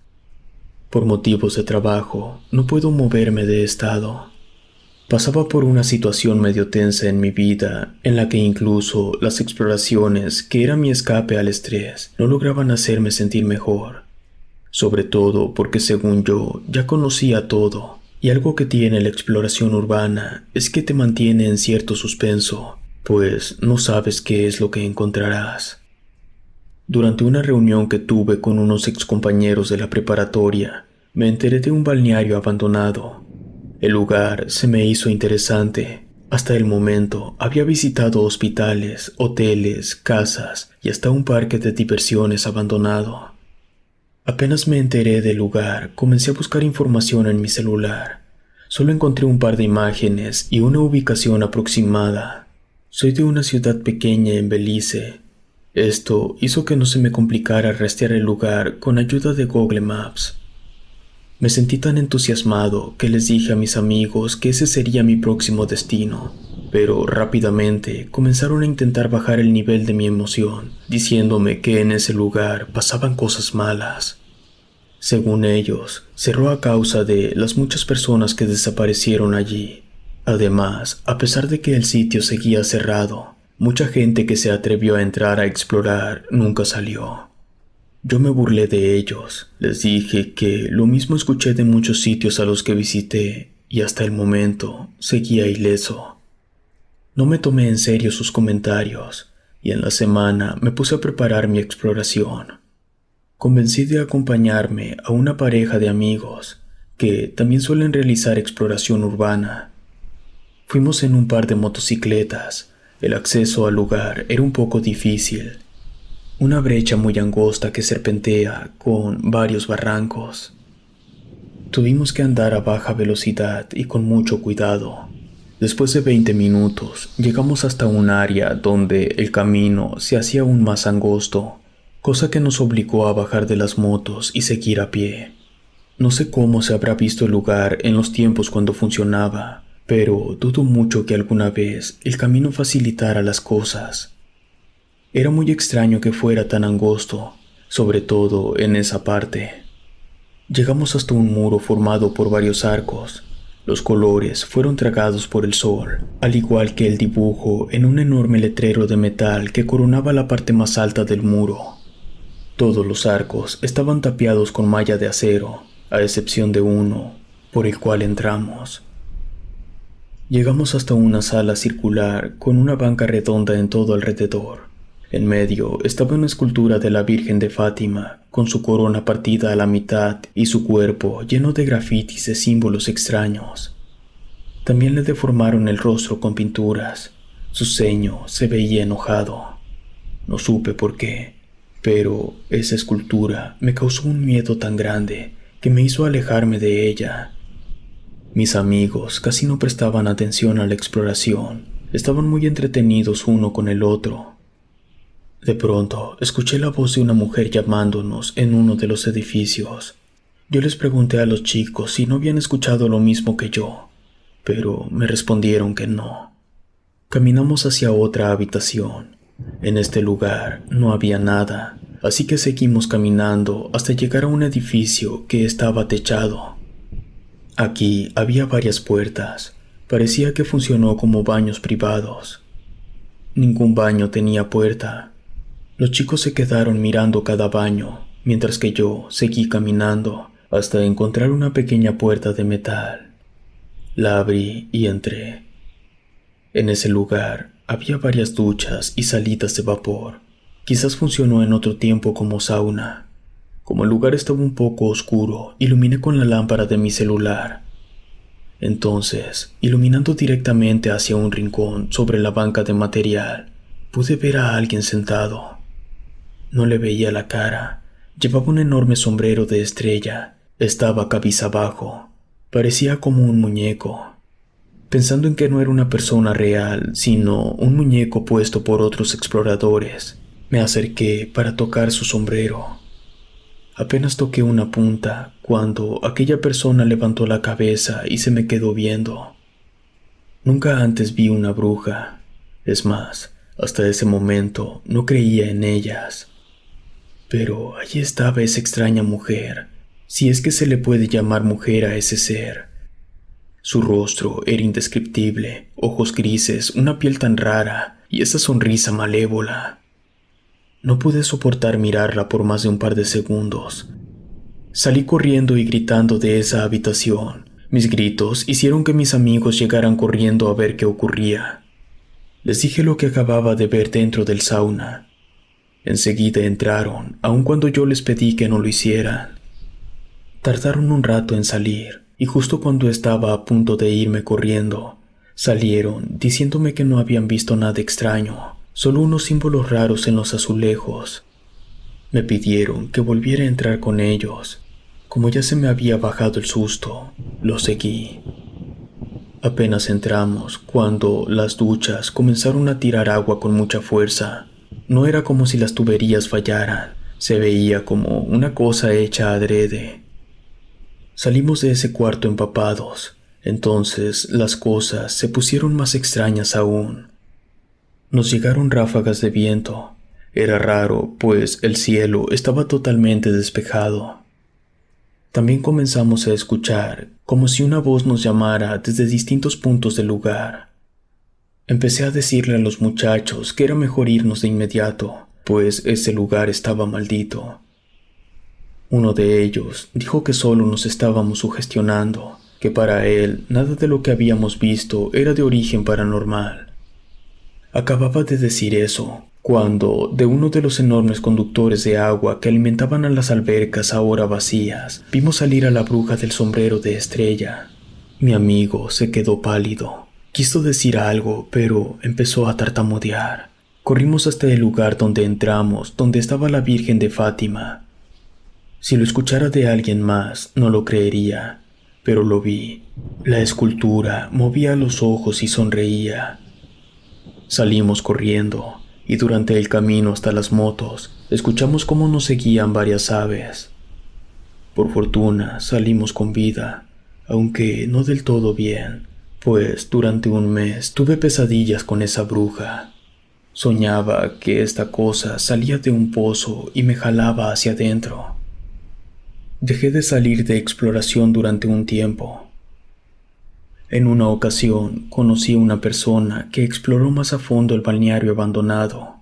Por motivos de trabajo, no puedo moverme de estado. Pasaba por una situación medio tensa en mi vida, en la que incluso las exploraciones, que era mi escape al estrés, no lograban hacerme sentir mejor. Sobre todo porque según yo ya conocía todo, y algo que tiene la exploración urbana es que te mantiene en cierto suspenso, pues no sabes qué es lo que encontrarás. Durante una reunión que tuve con unos excompañeros de la preparatoria, me enteré de un balneario abandonado. El lugar se me hizo interesante. Hasta el momento había visitado hospitales, hoteles, casas y hasta un parque de diversiones abandonado. Apenas me enteré del lugar, comencé a buscar información en mi celular. Solo encontré un par de imágenes y una ubicación aproximada. Soy de una ciudad pequeña en Belice. Esto hizo que no se me complicara rastrear el lugar con ayuda de Google Maps. Me sentí tan entusiasmado que les dije a mis amigos que ese sería mi próximo destino, pero rápidamente comenzaron a intentar bajar el nivel de mi emoción, diciéndome que en ese lugar pasaban cosas malas. Según ellos, cerró a causa de las muchas personas que desaparecieron allí. Además, a pesar de que el sitio seguía cerrado, mucha gente que se atrevió a entrar a explorar nunca salió. Yo me burlé de ellos, les dije que lo mismo escuché de muchos sitios a los que visité y hasta el momento seguía ileso. No me tomé en serio sus comentarios y en la semana me puse a preparar mi exploración. Convencí de acompañarme a una pareja de amigos que también suelen realizar exploración urbana. Fuimos en un par de motocicletas. El acceso al lugar era un poco difícil. Una brecha muy angosta que serpentea con varios barrancos. Tuvimos que andar a baja velocidad y con mucho cuidado. Después de 20 minutos, llegamos hasta un área donde el camino se hacía aún más angosto, cosa que nos obligó a bajar de las motos y seguir a pie. No sé cómo se habrá visto el lugar en los tiempos cuando funcionaba, pero dudo mucho que alguna vez el camino facilitara las cosas. Era muy extraño que fuera tan angosto, sobre todo en esa parte. Llegamos hasta un muro formado por varios arcos. Los colores fueron tragados por el sol, al igual que el dibujo en un enorme letrero de metal que coronaba la parte más alta del muro. Todos los arcos estaban tapiados con malla de acero, a excepción de uno, por el cual entramos. Llegamos hasta una sala circular con una banca redonda en todo alrededor. En medio estaba una escultura de la Virgen de Fátima, con su corona partida a la mitad y su cuerpo lleno de grafitis de símbolos extraños. También le deformaron el rostro con pinturas. Su ceño se veía enojado. No supe por qué, pero esa escultura me causó un miedo tan grande que me hizo alejarme de ella. Mis amigos casi no prestaban atención a la exploración. Estaban muy entretenidos uno con el otro. De pronto, escuché la voz de una mujer llamándonos en uno de los edificios. Yo les pregunté a los chicos si no habían escuchado lo mismo que yo, pero me respondieron que no. Caminamos hacia otra habitación. En este lugar no había nada, así que seguimos caminando hasta llegar a un edificio que estaba techado. Aquí había varias puertas. Parecía que funcionó como baños privados. Ningún baño tenía puerta. Los chicos se quedaron mirando cada baño, mientras que yo seguí caminando hasta encontrar una pequeña puerta de metal. La abrí y entré. En ese lugar había varias duchas y salidas de vapor. Quizás funcionó en otro tiempo como sauna. Como el lugar estaba un poco oscuro, iluminé con la lámpara de mi celular. Entonces, iluminando directamente hacia un rincón sobre la banca de material, pude ver a alguien sentado. No le veía la cara. Llevaba un enorme sombrero de estrella. Estaba cabizbajo. Parecía como un muñeco. Pensando en que no era una persona real, sino un muñeco puesto por otros exploradores, me acerqué para tocar su sombrero. Apenas toqué una punta cuando aquella persona levantó la cabeza y se me quedó viendo. Nunca antes vi una bruja. Es más, hasta ese momento no creía en ellas. Pero allí estaba esa extraña mujer, si es que se le puede llamar mujer a ese ser. Su rostro era indescriptible, ojos grises, una piel tan rara y esa sonrisa malévola. No pude soportar mirarla por más de un par de segundos. Salí corriendo y gritando de esa habitación. Mis gritos hicieron que mis amigos llegaran corriendo a ver qué ocurría. Les dije lo que acababa de ver dentro del sauna. Enseguida entraron, aun cuando yo les pedí que no lo hicieran. Tardaron un rato en salir, y justo cuando estaba a punto de irme corriendo, salieron diciéndome que no habían visto nada extraño, solo unos símbolos raros en los azulejos. Me pidieron que volviera a entrar con ellos. Como ya se me había bajado el susto, los seguí. Apenas entramos cuando las duchas comenzaron a tirar agua con mucha fuerza. No era como si las tuberías fallaran, se veía como una cosa hecha adrede. Salimos de ese cuarto empapados, entonces las cosas se pusieron más extrañas aún. Nos llegaron ráfagas de viento. Era raro, pues el cielo estaba totalmente despejado. También comenzamos a escuchar como si una voz nos llamara desde distintos puntos del lugar. Empecé a decirle a los muchachos que era mejor irnos de inmediato, pues ese lugar estaba maldito. Uno de ellos dijo que solo nos estábamos sugestionando, que para él nada de lo que habíamos visto era de origen paranormal. Acababa de decir eso, cuando de uno de los enormes conductores de agua que alimentaban a las albercas ahora vacías, vimos salir a la bruja del sombrero de estrella. Mi amigo se quedó pálido. Quiso decir algo, pero empezó a tartamudear. Corrimos hasta el lugar donde entramos, donde estaba la Virgen de Fátima. Si lo escuchara de alguien más, no lo creería, pero lo vi. La escultura movía los ojos y sonreía. Salimos corriendo, y durante el camino hasta las motos, escuchamos cómo nos seguían varias aves. Por fortuna salimos con vida, aunque no del todo bien, pues durante un mes tuve pesadillas con esa bruja. Soñaba que esta cosa salía de un pozo y me jalaba hacia adentro. Dejé de salir de exploración durante un tiempo. En una ocasión conocí a una persona que exploró más a fondo el balneario abandonado.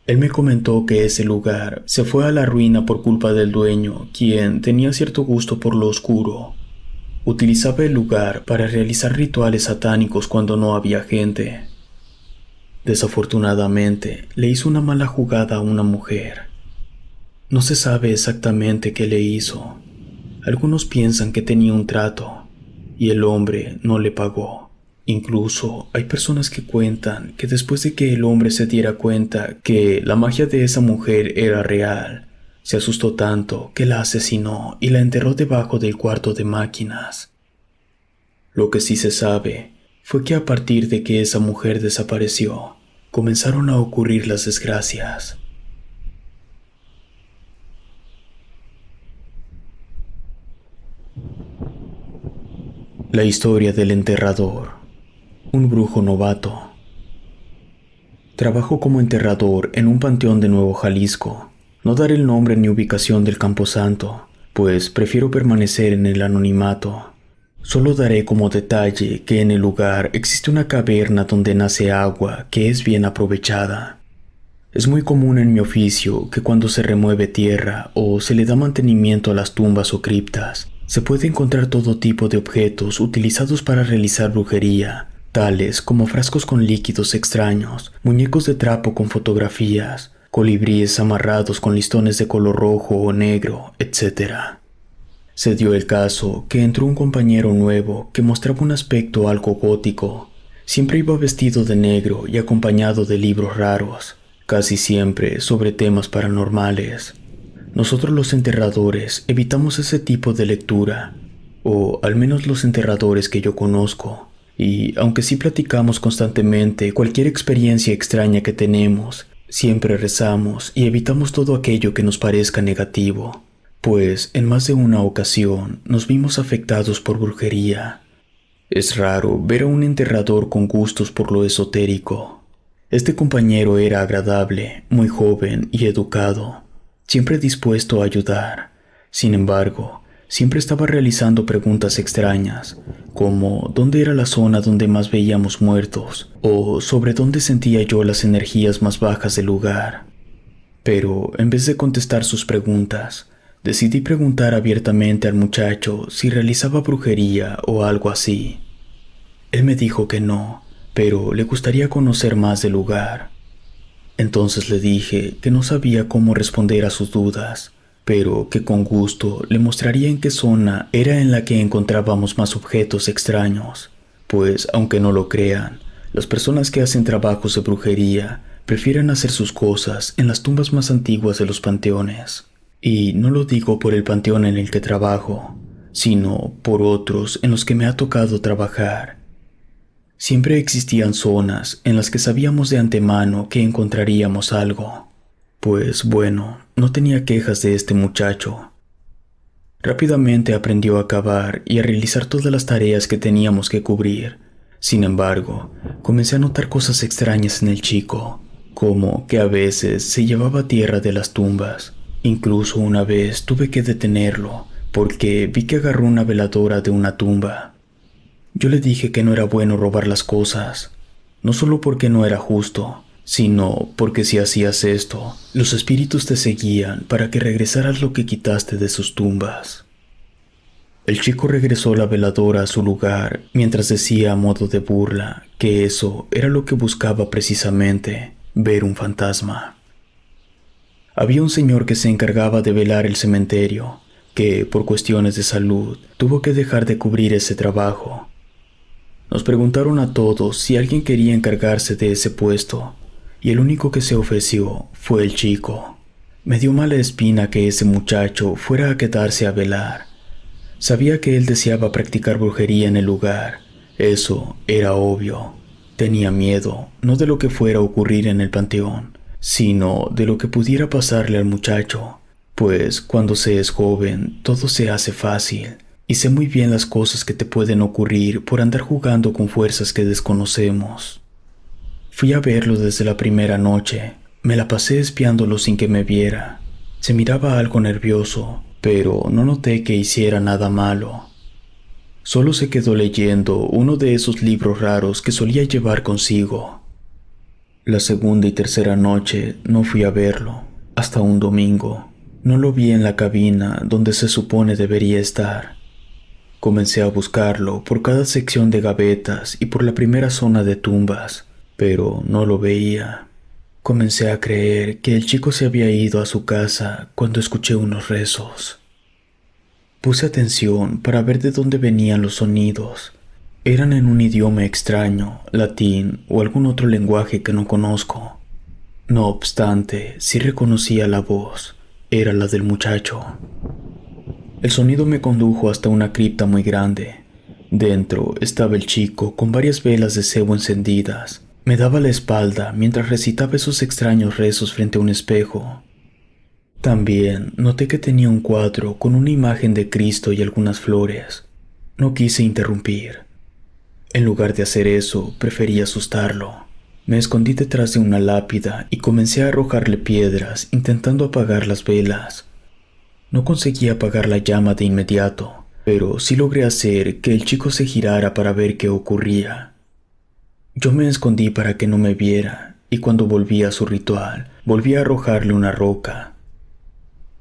Él me comentó que ese lugar se fue a la ruina por culpa del dueño, quien tenía cierto gusto por lo oscuro. Utilizaba el lugar para realizar rituales satánicos cuando no había gente. Desafortunadamente, le hizo una mala jugada a una mujer. No se sabe exactamente qué le hizo. Algunos piensan que tenía un trato, y el hombre no le pagó. Incluso hay personas que cuentan que después de que el hombre se diera cuenta que la magia de esa mujer era real, se asustó tanto que la asesinó y la enterró debajo del cuarto de máquinas. Lo que sí se sabe fue que a partir de que esa mujer desapareció, comenzaron a ocurrir las desgracias. La historia del enterrador. Un brujo novato. Trabajo como enterrador en un panteón de Nuevo Jalisco. No daré el nombre ni ubicación del camposanto, pues prefiero permanecer en el anonimato. Solo daré como detalle que en el lugar existe una caverna donde nace agua que es bien aprovechada. Es muy común en mi oficio que cuando se remueve tierra o se le da mantenimiento a las tumbas o criptas, se puede encontrar todo tipo de objetos utilizados para realizar brujería, tales como frascos con líquidos extraños, muñecos de trapo con fotografías, colibríes amarrados con listones de color rojo o negro, etc. Se dio el caso que entró un compañero nuevo que mostraba un aspecto algo gótico. Siempre iba vestido de negro y acompañado de libros raros, casi siempre sobre temas paranormales. Nosotros los enterradores evitamos ese tipo de lectura, o al menos los enterradores que yo conozco, y aunque sí platicamos constantemente cualquier experiencia extraña que tenemos, siempre rezamos y evitamos todo aquello que nos parezca negativo, pues en más de una ocasión nos vimos afectados por brujería. Es raro ver a un enterrador con gustos por lo esotérico. Este compañero era agradable, muy joven y educado, siempre dispuesto a ayudar. Sin embargo, siempre estaba realizando preguntas extrañas, como dónde era la zona donde más veíamos muertos, o sobre dónde sentía yo las energías más bajas del lugar. Pero en vez de contestar sus preguntas, decidí preguntar abiertamente al muchacho si realizaba brujería o algo así. Él me dijo que no, pero le gustaría conocer más del lugar. Entonces le dije que no sabía cómo responder a sus dudas, pero que con gusto le mostraría en qué zona era en la que encontrábamos más objetos extraños, pues aunque no lo crean, las personas que hacen trabajos de brujería prefieren hacer sus cosas en las tumbas más antiguas de los panteones. Y no lo digo por el panteón en el que trabajo, sino por otros en los que me ha tocado trabajar. Siempre existían zonas en las que sabíamos de antemano que encontraríamos algo. Pues bueno, no tenía quejas de este muchacho. Rápidamente aprendió a cavar y a realizar todas las tareas que teníamos que cubrir. Sin embargo, comencé a notar cosas extrañas en el chico, como que a veces se llevaba tierra de las tumbas. Incluso una vez tuve que detenerlo, porque vi que agarró una veladora de una tumba. Yo le dije que no era bueno robar las cosas, no solo porque no era justo, sino porque si hacías esto, los espíritus te seguían para que regresaras lo que quitaste de sus tumbas. El chico regresó la veladora a su lugar mientras decía a modo de burla que eso era lo que buscaba precisamente, ver un fantasma. Había un señor que se encargaba de velar el cementerio, que por cuestiones de salud tuvo que dejar de cubrir ese trabajo. Nos preguntaron a todos si alguien quería encargarse de ese puesto, y el único que se ofreció fue el chico. Me dio mala espina que ese muchacho fuera a quedarse a velar. Sabía que él deseaba practicar brujería en el lugar. Eso era obvio. Tenía miedo, no de lo que fuera a ocurrir en el panteón, sino de lo que pudiera pasarle al muchacho, pues cuando se es joven todo se hace fácil, y sé muy bien las cosas que te pueden ocurrir por andar jugando con fuerzas que desconocemos. Fui a verlo desde la primera noche. Me la pasé espiándolo sin que me viera. Se miraba algo nervioso, pero no noté que hiciera nada malo. Solo se quedó leyendo uno de esos libros raros que solía llevar consigo. La segunda y tercera noche no fui a verlo, hasta un domingo. No lo vi en la cabina donde se supone debería estar. Comencé a buscarlo por cada sección de gavetas y por la primera zona de tumbas, pero no lo veía. Comencé a creer que el chico se había ido a su casa cuando escuché unos rezos. Puse atención para ver de dónde venían los sonidos. Eran en un idioma extraño, latín o algún otro lenguaje que no conozco. No obstante, sí reconocía la voz. Era la del muchacho. El sonido me condujo hasta una cripta muy grande. Dentro estaba el chico con varias velas de cebo encendidas. Me daba la espalda mientras recitaba esos extraños rezos frente a un espejo. También noté que tenía un cuadro con una imagen de Cristo y algunas flores. No quise interrumpir. En lugar de hacer eso, preferí asustarlo. Me escondí detrás de una lápida y comencé a arrojarle piedras, intentando apagar las velas. No conseguí apagar la llama de inmediato, pero sí logré hacer que el chico se girara para ver qué ocurría. Yo me escondí para que no me viera, y cuando volví a su ritual, volví a arrojarle una roca.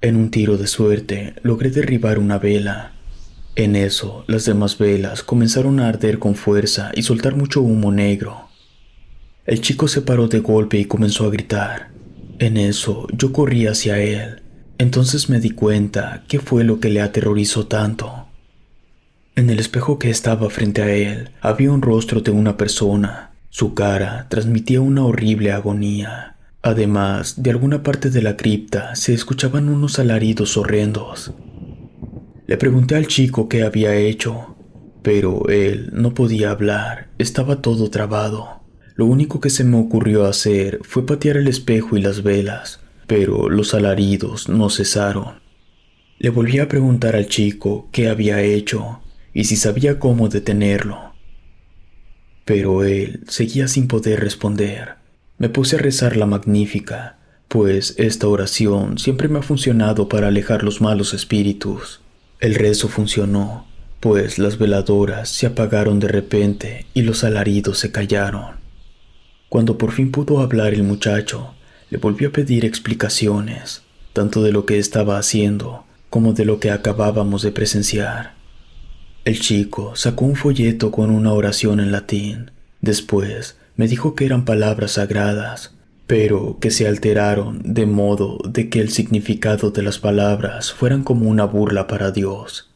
En un tiro de suerte, logré derribar una vela. En eso, las demás velas comenzaron a arder con fuerza y soltar mucho humo negro. El chico se paró de golpe y comenzó a gritar. En eso, yo corrí hacia él. Entonces me di cuenta qué fue lo que le aterrorizó tanto. En el espejo que estaba frente a él, había un rostro de una persona. Su cara transmitía una horrible agonía. Además, de alguna parte de la cripta se escuchaban unos alaridos horrendos. Le pregunté al chico qué había hecho, pero él no podía hablar, estaba todo trabado. Lo único que se me ocurrió hacer fue patear el espejo y las velas, pero los alaridos no cesaron. Le volví a preguntar al chico qué había hecho y si sabía cómo detenerlo. Pero él seguía sin poder responder. Me puse a rezar la Magnífica, pues esta oración siempre me ha funcionado para alejar los malos espíritus. El rezo funcionó, pues las veladoras se apagaron de repente y los alaridos se callaron. Cuando por fin pudo hablar el muchacho, le volví a pedir explicaciones, tanto de lo que estaba haciendo como de lo que acabábamos de presenciar. El chico sacó un folleto con una oración en latín. Después me dijo que eran palabras sagradas, pero que se alteraron de modo de que el significado de las palabras fueran como una burla para Dios.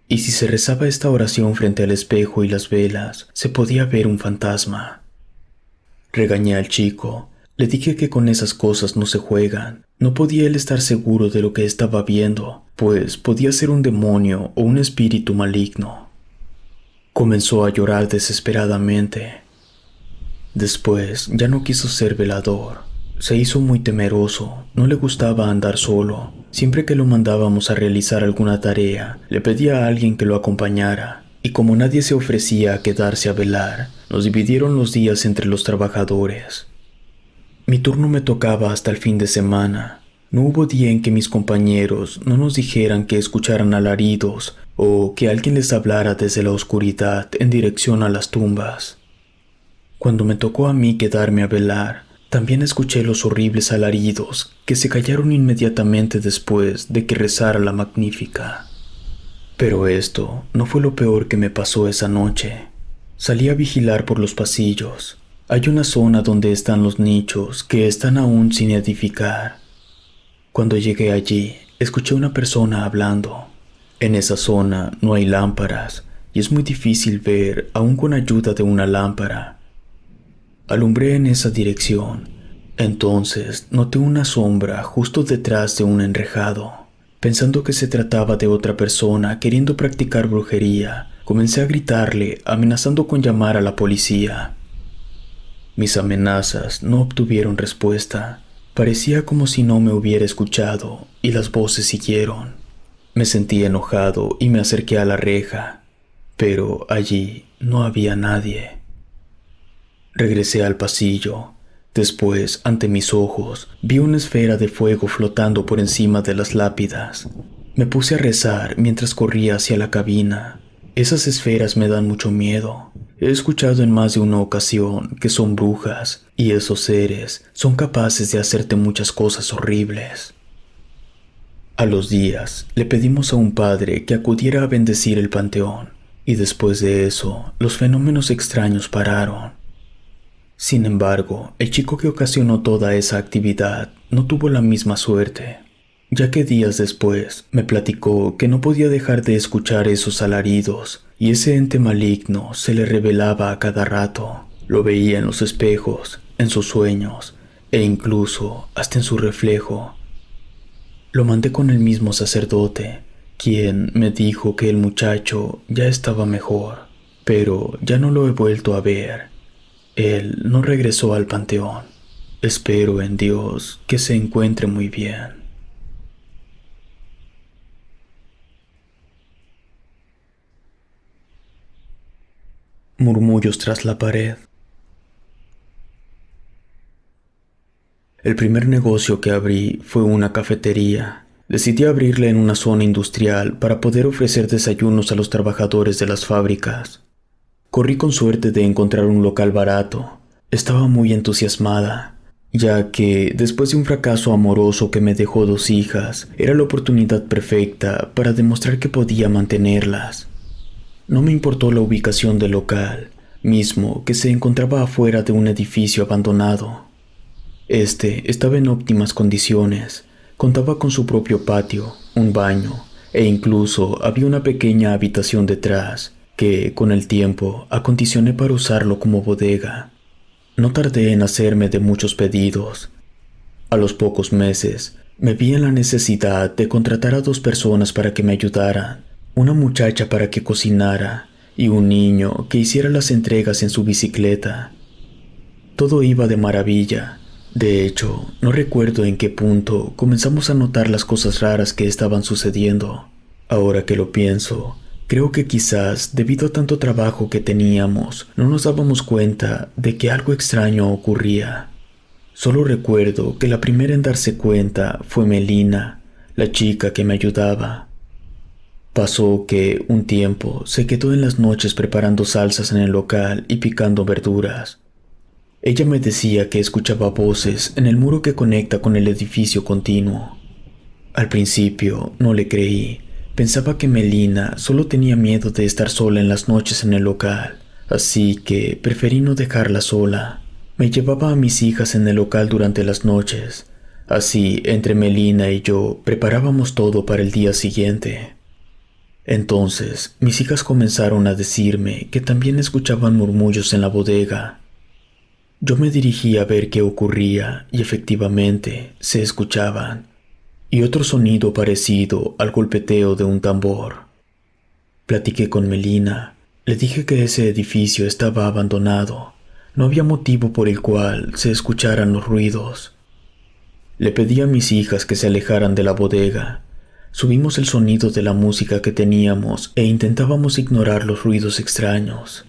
Y si se rezaba esta oración frente al espejo y las velas, se podía ver un fantasma. Regañé al chico. Le dije que con esas cosas no se juegan. No podía él estar seguro de lo que estaba viendo, pues podía ser un demonio o un espíritu maligno. Comenzó a llorar desesperadamente. Después ya no quiso ser velador. Se hizo muy temeroso, no le gustaba andar solo. Siempre que lo mandábamos a realizar alguna tarea, le pedía a alguien que lo acompañara, y como nadie se ofrecía a quedarse a velar, nos dividieron los días entre los trabajadores. Mi turno me tocaba hasta el fin de semana. No hubo día en que mis compañeros no nos dijeran que escucharan alaridos o que alguien les hablara desde la oscuridad en dirección a las tumbas. Cuando me tocó a mí quedarme a velar, también escuché los horribles alaridos que se callaron inmediatamente después de que rezara la Magnífica. Pero esto no fue lo peor que me pasó esa noche. Salí a vigilar por los pasillos. Hay una zona donde están los nichos que están aún sin edificar. Cuando llegué allí, escuché una persona hablando. En esa zona no hay lámparas y es muy difícil ver aún con ayuda de una lámpara. Alumbré en esa dirección. Entonces noté una sombra justo detrás de un enrejado. Pensando que se trataba de otra persona queriendo practicar brujería, comencé a gritarle, amenazando con llamar a la policía. Mis amenazas no obtuvieron respuesta. Parecía como si no me hubiera escuchado, y las voces siguieron. Me sentí enojado y me acerqué a la reja, pero allí no había nadie. Regresé al pasillo. Después, ante mis ojos, vi una esfera de fuego flotando por encima de las lápidas. Me puse a rezar mientras corría hacia la cabina. Esas esferas me dan mucho miedo. He escuchado en más de una ocasión que son brujas y esos seres son capaces de hacerte muchas cosas horribles. A los días, le pedimos a un padre que acudiera a bendecir el panteón, y después de eso, los fenómenos extraños pararon. Sin embargo, el chico que ocasionó toda esa actividad no tuvo la misma suerte, ya que días después me platicó que no podía dejar de escuchar esos alaridos y ese ente maligno se le revelaba a cada rato. Lo veía en los espejos, en sus sueños e incluso hasta en su reflejo. Lo mandé con el mismo sacerdote, quien me dijo que el muchacho ya estaba mejor, pero ya no lo he vuelto a ver. Él no regresó al panteón. Espero en Dios que se encuentre muy bien. Murmullos tras la pared. El primer negocio que abrí fue una cafetería. Decidí abrirla en una zona industrial para poder ofrecer desayunos a los trabajadores de las fábricas. Corrí con suerte de encontrar un local barato. Estaba muy entusiasmada, ya que después de un fracaso amoroso que me dejó 2 hijas, era la oportunidad perfecta para demostrar que podía mantenerlas. No me importó la ubicación del local, mismo que se encontraba afuera de un edificio abandonado. Este estaba en óptimas condiciones, contaba con su propio patio, un baño, e incluso había una pequeña habitación detrás, que con el tiempo acondicioné para usarlo como bodega. No tardé en hacerme de muchos pedidos. A los pocos meses, me vi en la necesidad de contratar a 2 personas para que me ayudaran, una muchacha para que cocinara y un niño que hiciera las entregas en su bicicleta. Todo iba de maravilla. De hecho, no recuerdo en qué punto comenzamos a notar las cosas raras que estaban sucediendo. Ahora que lo pienso, creo que quizás debido a tanto trabajo que teníamos, no nos dábamos cuenta de que algo extraño ocurría. Solo recuerdo que la primera en darse cuenta fue Melina, la chica que me ayudaba. Pasó que un tiempo se quedó en las noches preparando salsas en el local y picando verduras. Ella me decía que escuchaba voces en el muro que conecta con el edificio continuo. Al principio no le creí. Pensaba que Melina solo tenía miedo de estar sola en las noches en el local, así que preferí no dejarla sola. Me llevaba a mis hijas en el local durante las noches. Así, entre Melina y yo, preparábamos todo para el día siguiente. Entonces, mis hijas comenzaron a decirme que también escuchaban murmullos en la bodega. Yo me dirigí a ver qué ocurría y efectivamente se escuchaban, y otro sonido parecido al golpeteo de un tambor. Platiqué con Melina, le dije que ese edificio estaba abandonado, no había motivo por el cual se escucharan los ruidos. Le pedí a mis hijas que se alejaran de la bodega. Subimos el sonido de la música que teníamos e intentábamos ignorar los ruidos extraños.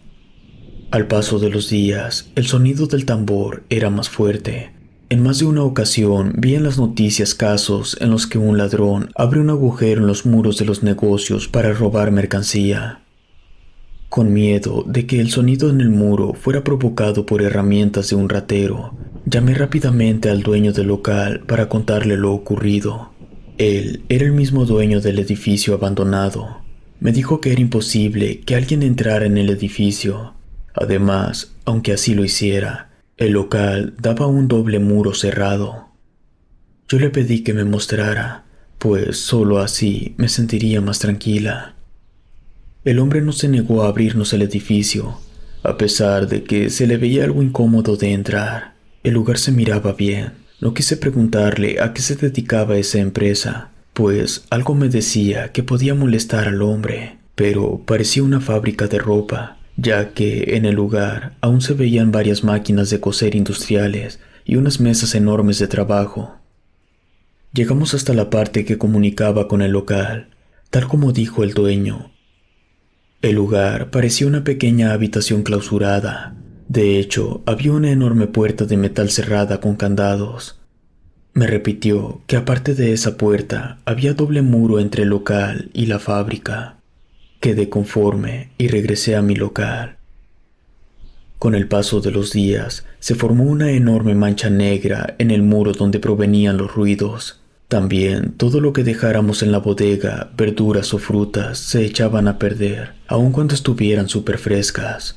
Al paso de los días, el sonido del tambor era más fuerte. En más de una ocasión vi en las noticias casos en los que un ladrón abre un agujero en los muros de los negocios para robar mercancía. Con miedo de que el sonido en el muro fuera provocado por herramientas de un ratero, llamé rápidamente al dueño del local para contarle lo ocurrido. Él era el mismo dueño del edificio abandonado. Me dijo que era imposible que alguien entrara en el edificio. Además, aunque así lo hiciera, el local daba un doble muro cerrado. Yo le pedí que me mostrara, pues solo así me sentiría más tranquila. El hombre no se negó a abrirnos el edificio, a pesar de que se le veía algo incómodo de entrar. El lugar se miraba bien. No quise preguntarle a qué se dedicaba esa empresa, pues algo me decía que podía molestar al hombre, pero parecía una fábrica de ropa, ya que en el lugar aún se veían varias máquinas de coser industriales y unas mesas enormes de trabajo. Llegamos hasta la parte que comunicaba con el local, tal como dijo el dueño. El lugar parecía una pequeña habitación clausurada. De hecho, había una enorme puerta de metal cerrada con candados. Me repitió que aparte de esa puerta había doble muro entre el local y la fábrica. Quedé conforme y regresé a mi local. Con el paso de los días, se formó una enorme mancha negra en el muro donde provenían los ruidos. También todo lo que dejáramos en la bodega, verduras o frutas, se echaban a perder, aun cuando estuvieran súper frescas.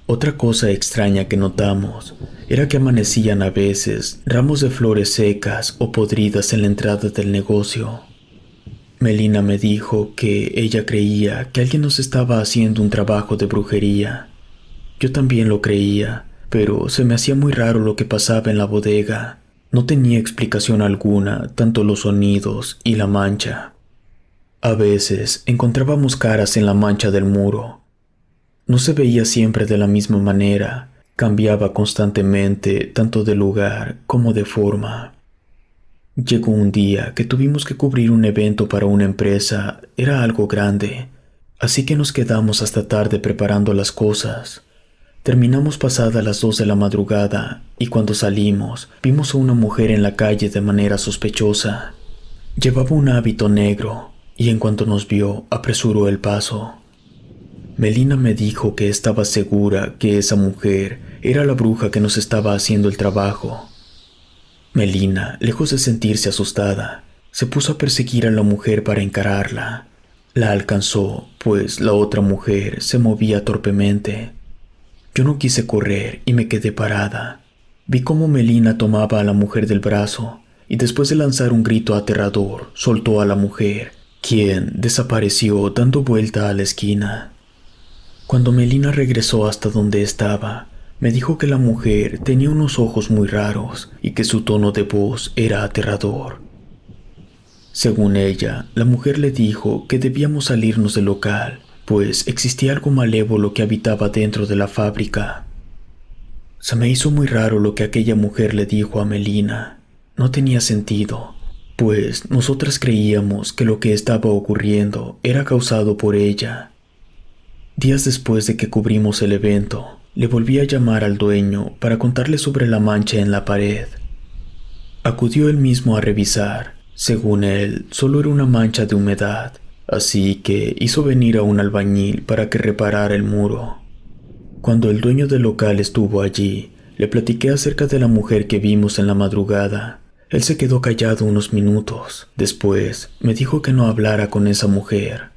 Otra cosa extraña que notamos era que amanecían a veces ramos de flores secas o podridas en la entrada del negocio. Melina me dijo que ella creía que alguien nos estaba haciendo un trabajo de brujería. Yo también lo creía, pero se me hacía muy raro lo que pasaba en la bodega. No tenía explicación alguna, tanto los sonidos y la mancha. A veces encontrábamos caras en la mancha del muro. No se veía siempre de la misma manera, cambiaba constantemente tanto de lugar como de forma. Llegó un día que tuvimos que cubrir un evento para una empresa, era algo grande, así que nos quedamos hasta tarde preparando las cosas. Terminamos pasadas las 2 de la madrugada y cuando salimos vimos a una mujer en la calle de manera sospechosa. Llevaba un hábito negro y en cuanto nos vio apresuró el paso. Melina me dijo que estaba segura que esa mujer era la bruja que nos estaba haciendo el trabajo. Melina, lejos de sentirse asustada, se puso a perseguir a la mujer para encararla. La alcanzó, pues la otra mujer se movía torpemente. Yo no quise correr y me quedé parada. Vi cómo Melina tomaba a la mujer del brazo y después de lanzar un grito aterrador, soltó a la mujer, quien desapareció dando vuelta a la esquina. Cuando Melina regresó hasta donde estaba, me dijo que la mujer tenía unos ojos muy raros y que su tono de voz era aterrador. Según ella, la mujer le dijo que debíamos salirnos del local, pues existía algo malévolo que habitaba dentro de la fábrica. Se me hizo muy raro lo que aquella mujer le dijo a Melina. No tenía sentido, pues nosotras creíamos que lo que estaba ocurriendo era causado por ella. Días después de que cubrimos el evento, le volví a llamar al dueño para contarle sobre la mancha en la pared. Acudió él mismo a revisar. Según él, solo era una mancha de humedad, así que hizo venir a un albañil para que reparara el muro. Cuando el dueño del local estuvo allí, le platiqué acerca de la mujer que vimos en la madrugada. Él se quedó callado unos minutos. Después, me dijo que no hablara con esa mujer.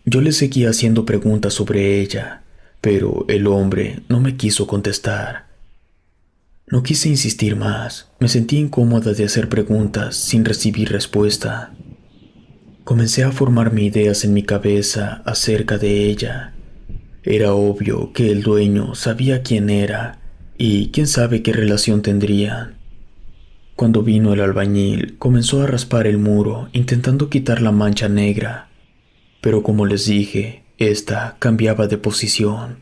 Yo le seguía haciendo preguntas sobre ella, pero el hombre no me quiso contestar. No quise insistir más, me sentí incómoda de hacer preguntas sin recibir respuesta. Comencé a formarme ideas en mi cabeza acerca de ella. Era obvio que el dueño sabía quién era y quién sabe qué relación tendrían. Cuando vino el albañil, comenzó a raspar el muro intentando quitar la mancha negra, pero como les dije, esta cambiaba de posición.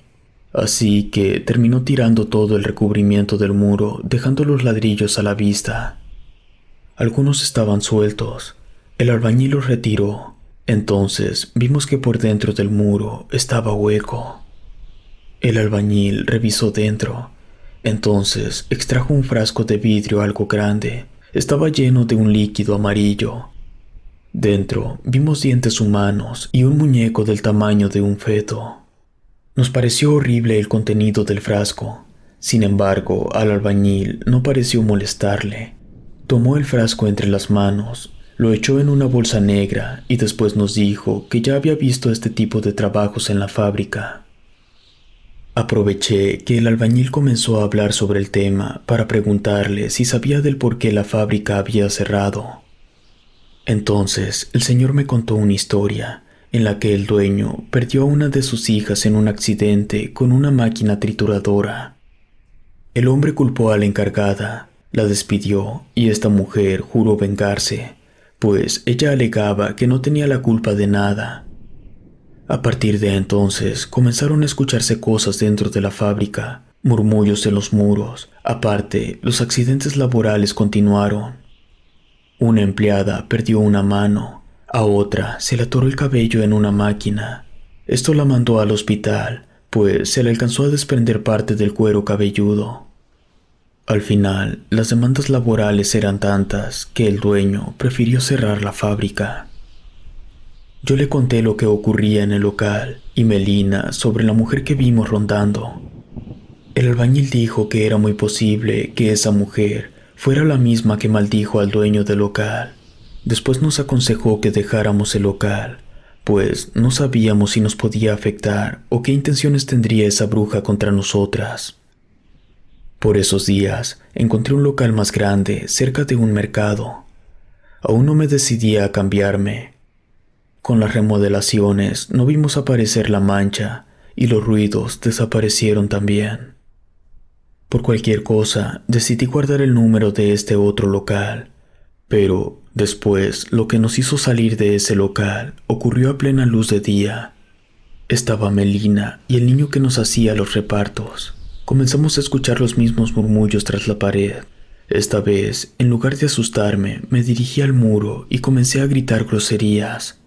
Así que terminó tirando todo el recubrimiento del muro, dejando los ladrillos a la vista. Algunos estaban sueltos. El albañil los retiró. Entonces vimos que por dentro del muro estaba hueco. El albañil revisó dentro. Entonces extrajo un frasco de vidrio algo grande. Estaba lleno de un líquido amarillo. Dentro vimos dientes humanos y un muñeco del tamaño de un feto. Nos pareció horrible el contenido del frasco. Sin embargo, al albañil no pareció molestarle. Tomó el frasco entre las manos, lo echó en una bolsa negra y después nos dijo que ya había visto este tipo de trabajos en la fábrica. Aproveché que el albañil comenzó a hablar sobre el tema para preguntarle si sabía del por qué la fábrica había cerrado. Entonces, el señor me contó una historia en la que el dueño perdió a una de sus hijas en un accidente con una máquina trituradora. El hombre culpó a la encargada, la despidió y esta mujer juró vengarse, pues ella alegaba que no tenía la culpa de nada. A partir de entonces comenzaron a escucharse cosas dentro de la fábrica, murmullos en los muros. Aparte, los accidentes laborales continuaron. Una empleada perdió una mano, a otra se le atoró el cabello en una máquina. Esto la mandó al hospital, pues se le alcanzó a desprender parte del cuero cabelludo. Al final, las demandas laborales eran tantas que el dueño prefirió cerrar la fábrica. Yo le conté lo que ocurría en el local y Melina sobre la mujer que vimos rondando. El albañil dijo que era muy posible que esa mujer fuera la misma que maldijo al dueño del local. Después nos aconsejó que dejáramos el local, pues no sabíamos si nos podía afectar o qué intenciones tendría esa bruja contra nosotras. Por esos días encontré un local más grande cerca de un mercado. Aún no me decidía a cambiarme. Con las remodelaciones no vimos aparecer la mancha y los ruidos desaparecieron también. Por cualquier cosa decidí guardar el número de este otro local, pero después lo que nos hizo salir de ese local ocurrió a plena luz de día. Estaba Melina y el niño que nos hacía los repartos. Comenzamos a escuchar los mismos murmullos tras la pared. Esta vez, en lugar de asustarme, me dirigí al muro y comencé a gritar groserías.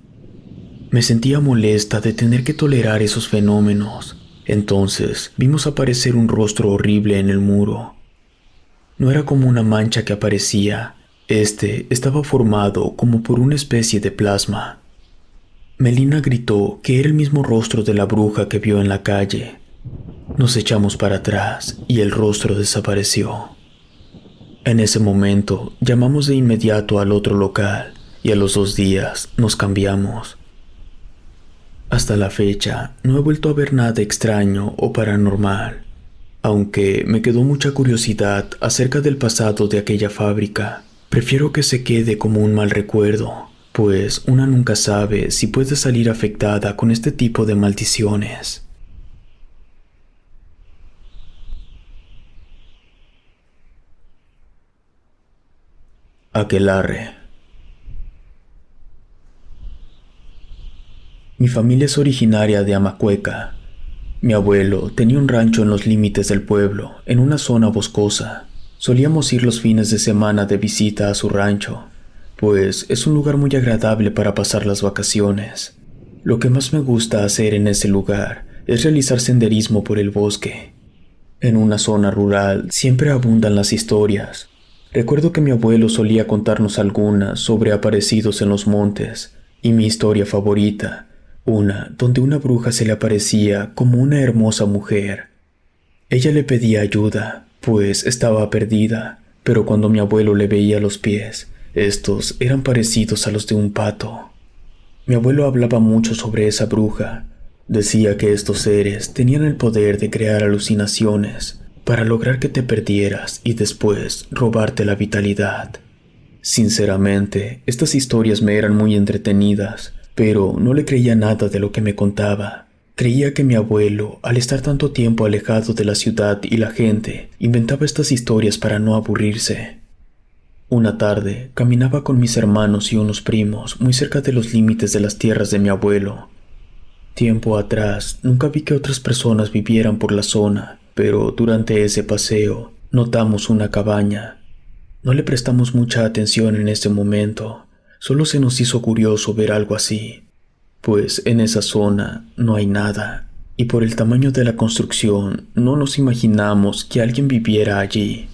Me sentía molesta de tener que tolerar esos fenómenos. Entonces vimos aparecer un rostro horrible en el muro. No era como una mancha que aparecía. Este estaba formado como por una especie de plasma. Melina gritó que era el mismo rostro de la bruja que vio en la calle. Nos echamos para atrás y el rostro desapareció. En ese momento llamamos de inmediato al otro local y a los 2 días nos cambiamos. Hasta la fecha no he vuelto a ver nada extraño o paranormal, aunque me quedó mucha curiosidad acerca del pasado de aquella fábrica. Prefiero que se quede como un mal recuerdo, pues una nunca sabe si puede salir afectada con este tipo de maldiciones. Aquelarre. Mi familia es originaria de Amacueca. Mi abuelo tenía un rancho en los límites del pueblo, en una zona boscosa. Solíamos ir los fines de semana de visita a su rancho, pues es un lugar muy agradable para pasar las vacaciones. Lo que más me gusta hacer en ese lugar es realizar senderismo por el bosque. En una zona rural siempre abundan las historias. Recuerdo que mi abuelo solía contarnos algunas sobre aparecidos en los montes, y mi historia favorita, una donde una bruja se le aparecía como una hermosa mujer. Ella le pedía ayuda, pues estaba perdida, pero cuando mi abuelo le veía los pies, estos eran parecidos a los de un pato. Mi abuelo hablaba mucho sobre esa bruja. Decía que estos seres tenían el poder de crear alucinaciones para lograr que te perdieras y después robarte la vitalidad. Sinceramente, estas historias me eran muy entretenidas, pero no le creía nada de lo que me contaba. Creía que mi abuelo, al estar tanto tiempo alejado de la ciudad y la gente, inventaba estas historias para no aburrirse. Una tarde, caminaba con mis hermanos y unos primos muy cerca de los límites de las tierras de mi abuelo. Tiempo atrás, nunca vi que otras personas vivieran por la zona, pero durante ese paseo, notamos una cabaña. No le prestamos mucha atención en ese momento, solo se nos hizo curioso ver algo así, pues en esa zona no hay nada, y por el tamaño de la construcción no nos imaginamos que alguien viviera allí.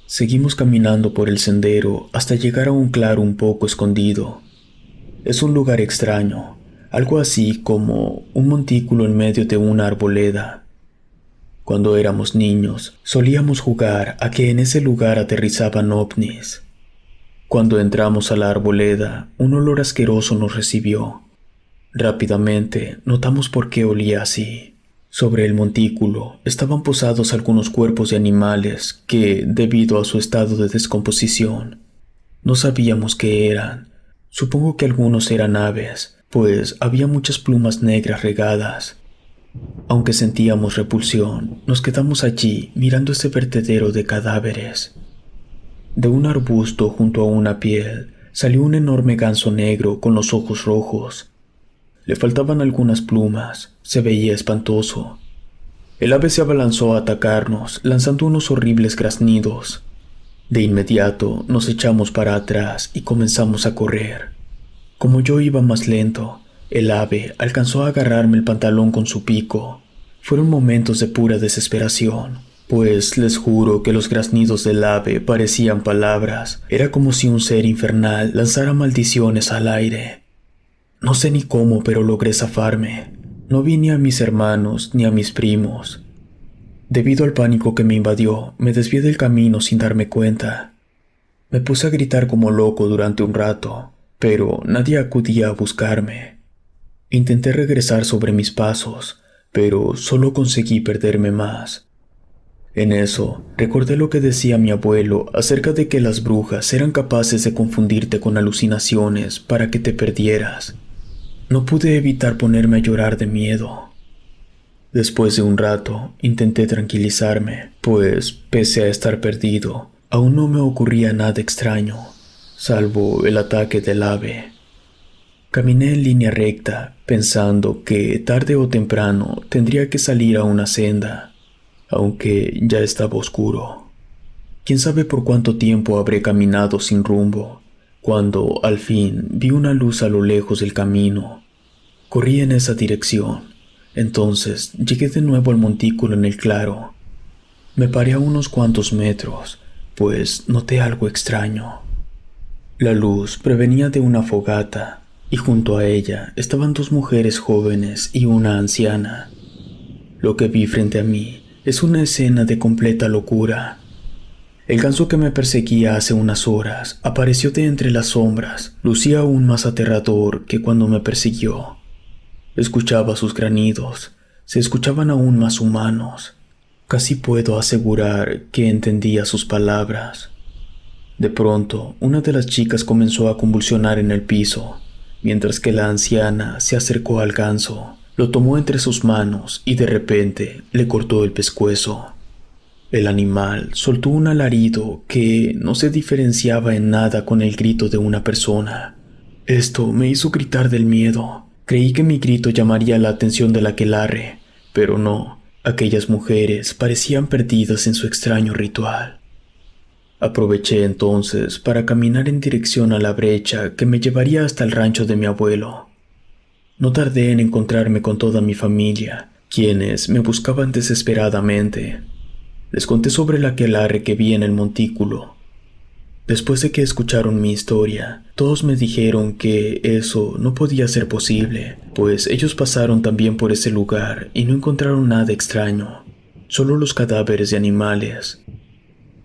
Seguimos caminando por el sendero hasta llegar a un claro un poco escondido. Es un lugar extraño, algo así como un montículo en medio de una arboleda. Cuando éramos niños, solíamos jugar a que en ese lugar aterrizaban ovnis. Cuando entramos a la arboleda, un olor asqueroso nos recibió. Rápidamente notamos por qué olía así. Sobre el montículo estaban posados algunos cuerpos de animales que, debido a su estado de descomposición, no sabíamos qué eran. Supongo que algunos eran aves, pues había muchas plumas negras regadas. Aunque sentíamos repulsión, nos quedamos allí mirando ese vertedero de cadáveres. De un arbusto junto a una piel salió un enorme ganso negro con los ojos rojos. Le faltaban algunas plumas, se veía espantoso. El ave se abalanzó a atacarnos, lanzando unos horribles graznidos. De inmediato nos echamos para atrás y comenzamos a correr. Como yo iba más lento, el ave alcanzó a agarrarme el pantalón con su pico. Fueron momentos de pura desesperación, pues les juro que los graznidos del ave parecían palabras. Era como si un ser infernal lanzara maldiciones al aire. No sé ni cómo, pero logré zafarme. No vi ni a mis hermanos ni a mis primos. Debido al pánico que me invadió, me desvié del camino sin darme cuenta. Me puse a gritar como loco durante un rato, pero nadie acudía a buscarme. Intenté regresar sobre mis pasos, pero solo conseguí perderme más. En eso, recordé lo que decía mi abuelo acerca de que las brujas eran capaces de confundirte con alucinaciones para que te perdieras. No pude evitar ponerme a llorar de miedo. Después de un rato, intenté tranquilizarme, pues, pese a estar perdido, aún no me ocurría nada extraño, salvo el ataque del ave. Caminé en línea recta, pensando que tarde o temprano tendría que salir a una senda, aunque ya estaba oscuro. Quién sabe por cuánto tiempo habré caminado sin rumbo, cuando al fin vi una luz a lo lejos del camino. Corrí en esa dirección. Entonces llegué de nuevo al montículo en el claro. Me paré a unos cuantos metros, pues noté algo extraño. La luz provenía de una fogata, y junto a ella estaban dos mujeres jóvenes y una anciana. Lo que vi frente a mí es una escena de completa locura. El ganso que me perseguía hace unas horas apareció de entre las sombras. Lucía aún más aterrador que cuando me persiguió. Escuchaba sus granidos, se escuchaban aún más humanos. Casi puedo asegurar que entendía sus palabras. De pronto, una de las chicas comenzó a convulsionar en el piso, mientras que la anciana se acercó al ganso, lo tomó entre sus manos y de repente le cortó el pescuezo. El animal soltó un alarido que no se diferenciaba en nada con el grito de una persona. Esto me hizo gritar del miedo. Creí que mi grito llamaría la atención del aquelarre, pero no. Aquellas mujeres parecían perdidas en su extraño ritual. Aproveché entonces para caminar en dirección a la brecha que me llevaría hasta el rancho de mi abuelo. No tardé en encontrarme con toda mi familia, quienes me buscaban desesperadamente. Les conté sobre el aquelarre que vi en el montículo. Después de que escucharon mi historia, todos me dijeron que eso no podía ser posible, pues ellos pasaron también por ese lugar y no encontraron nada extraño, solo los cadáveres de animales.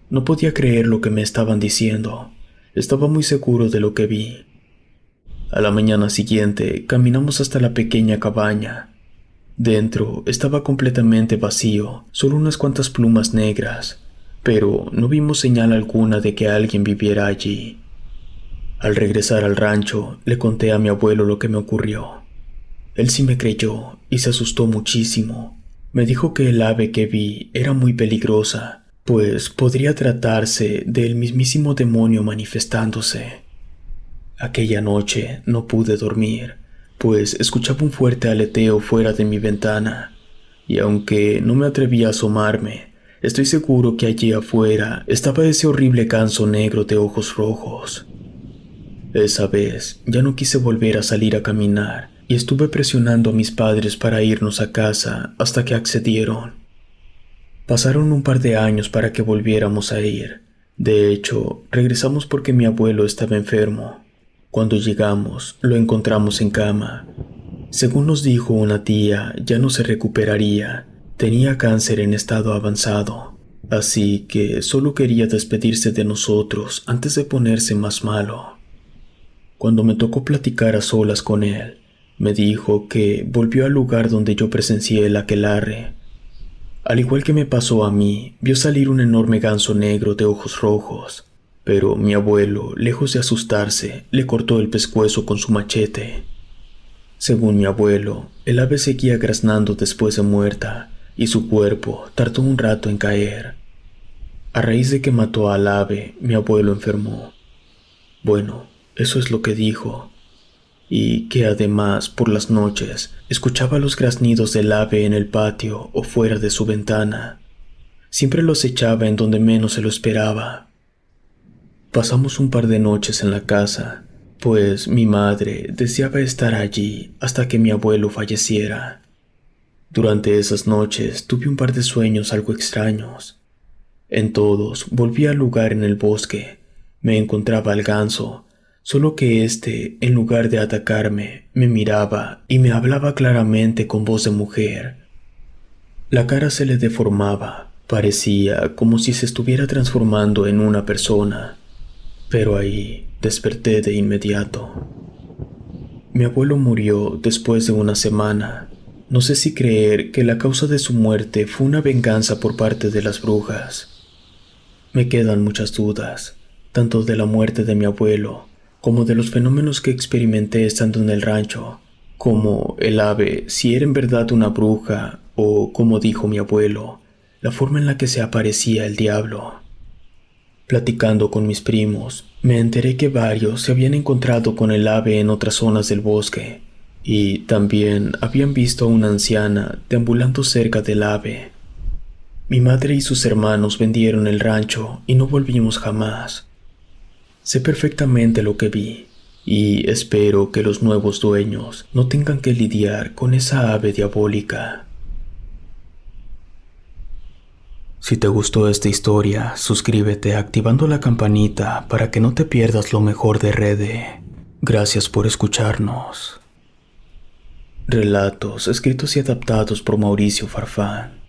No podía creer lo que me estaban diciendo, estaba muy seguro de lo que vi. A la mañana siguiente caminamos hasta la pequeña cabaña. Dentro estaba completamente vacío, solo unas cuantas plumas negras, pero no vimos señal alguna de que alguien viviera allí. Al regresar al rancho, le conté a mi abuelo lo que me ocurrió. Él sí me creyó y se asustó muchísimo. Me dijo que el ave que vi era muy peligrosa, pues podría tratarse del mismísimo demonio manifestándose. Aquella noche no pude dormir, pues escuchaba un fuerte aleteo fuera de mi ventana, y aunque no me atreví a asomarme, estoy seguro que allí afuera estaba ese horrible ganso negro de ojos rojos. Esa vez ya no quise volver a salir a caminar y estuve presionando a mis padres para irnos a casa hasta que accedieron. Pasaron un par de años para que volviéramos a ir. De hecho, regresamos porque mi abuelo estaba enfermo. Cuando llegamos, lo encontramos en cama. Según nos dijo una tía, ya no se recuperaría. Tenía cáncer en estado avanzado, así que solo quería despedirse de nosotros antes de ponerse más malo. Cuando me tocó platicar a solas con él, me dijo que volvió al lugar donde yo presencié el aquelarre. Al igual que me pasó a mí, vio salir un enorme ganso negro de ojos rojos, pero mi abuelo, lejos de asustarse, le cortó el pescuezo con su machete. Según mi abuelo, el ave seguía graznando después de muerta, y su cuerpo tardó un rato en caer. A raíz de que mató al ave, mi abuelo enfermó. Bueno, eso es lo que dijo, y que además por las noches escuchaba los graznidos del ave en el patio o fuera de su ventana. Siempre los echaba en donde menos se lo esperaba. Pasamos un par de noches en la casa, pues mi madre deseaba estar allí hasta que mi abuelo falleciera. Durante esas noches tuve un par de sueños algo extraños. En todos volví al lugar en el bosque. Me encontraba al ganso, solo que en lugar de atacarme, me miraba y me hablaba claramente con voz de mujer. La cara se le deformaba, parecía como si se estuviera transformando en una persona, pero ahí desperté de inmediato. Mi abuelo murió después de una semana. No sé si creer que la causa de su muerte fue una venganza por parte de las brujas. Me quedan muchas dudas, tanto de la muerte de mi abuelo, como de los fenómenos que experimenté estando en el rancho, como el ave, si era en verdad una bruja, o, como dijo mi abuelo, la forma en la que se aparecía el diablo. Platicando con mis primos, me enteré que varios se habían encontrado con el ave en otras zonas del bosque, y también habían visto a una anciana deambulando cerca del ave. Mi madre y sus hermanos vendieron el rancho y no volvimos jamás. Sé perfectamente lo que vi, y espero que los nuevos dueños no tengan que lidiar con esa ave diabólica. Si te gustó esta historia, suscríbete activando la campanita para que no te pierdas lo mejor de Rede. Gracias por escucharnos. Relatos escritos y adaptados por Mauricio Farfán.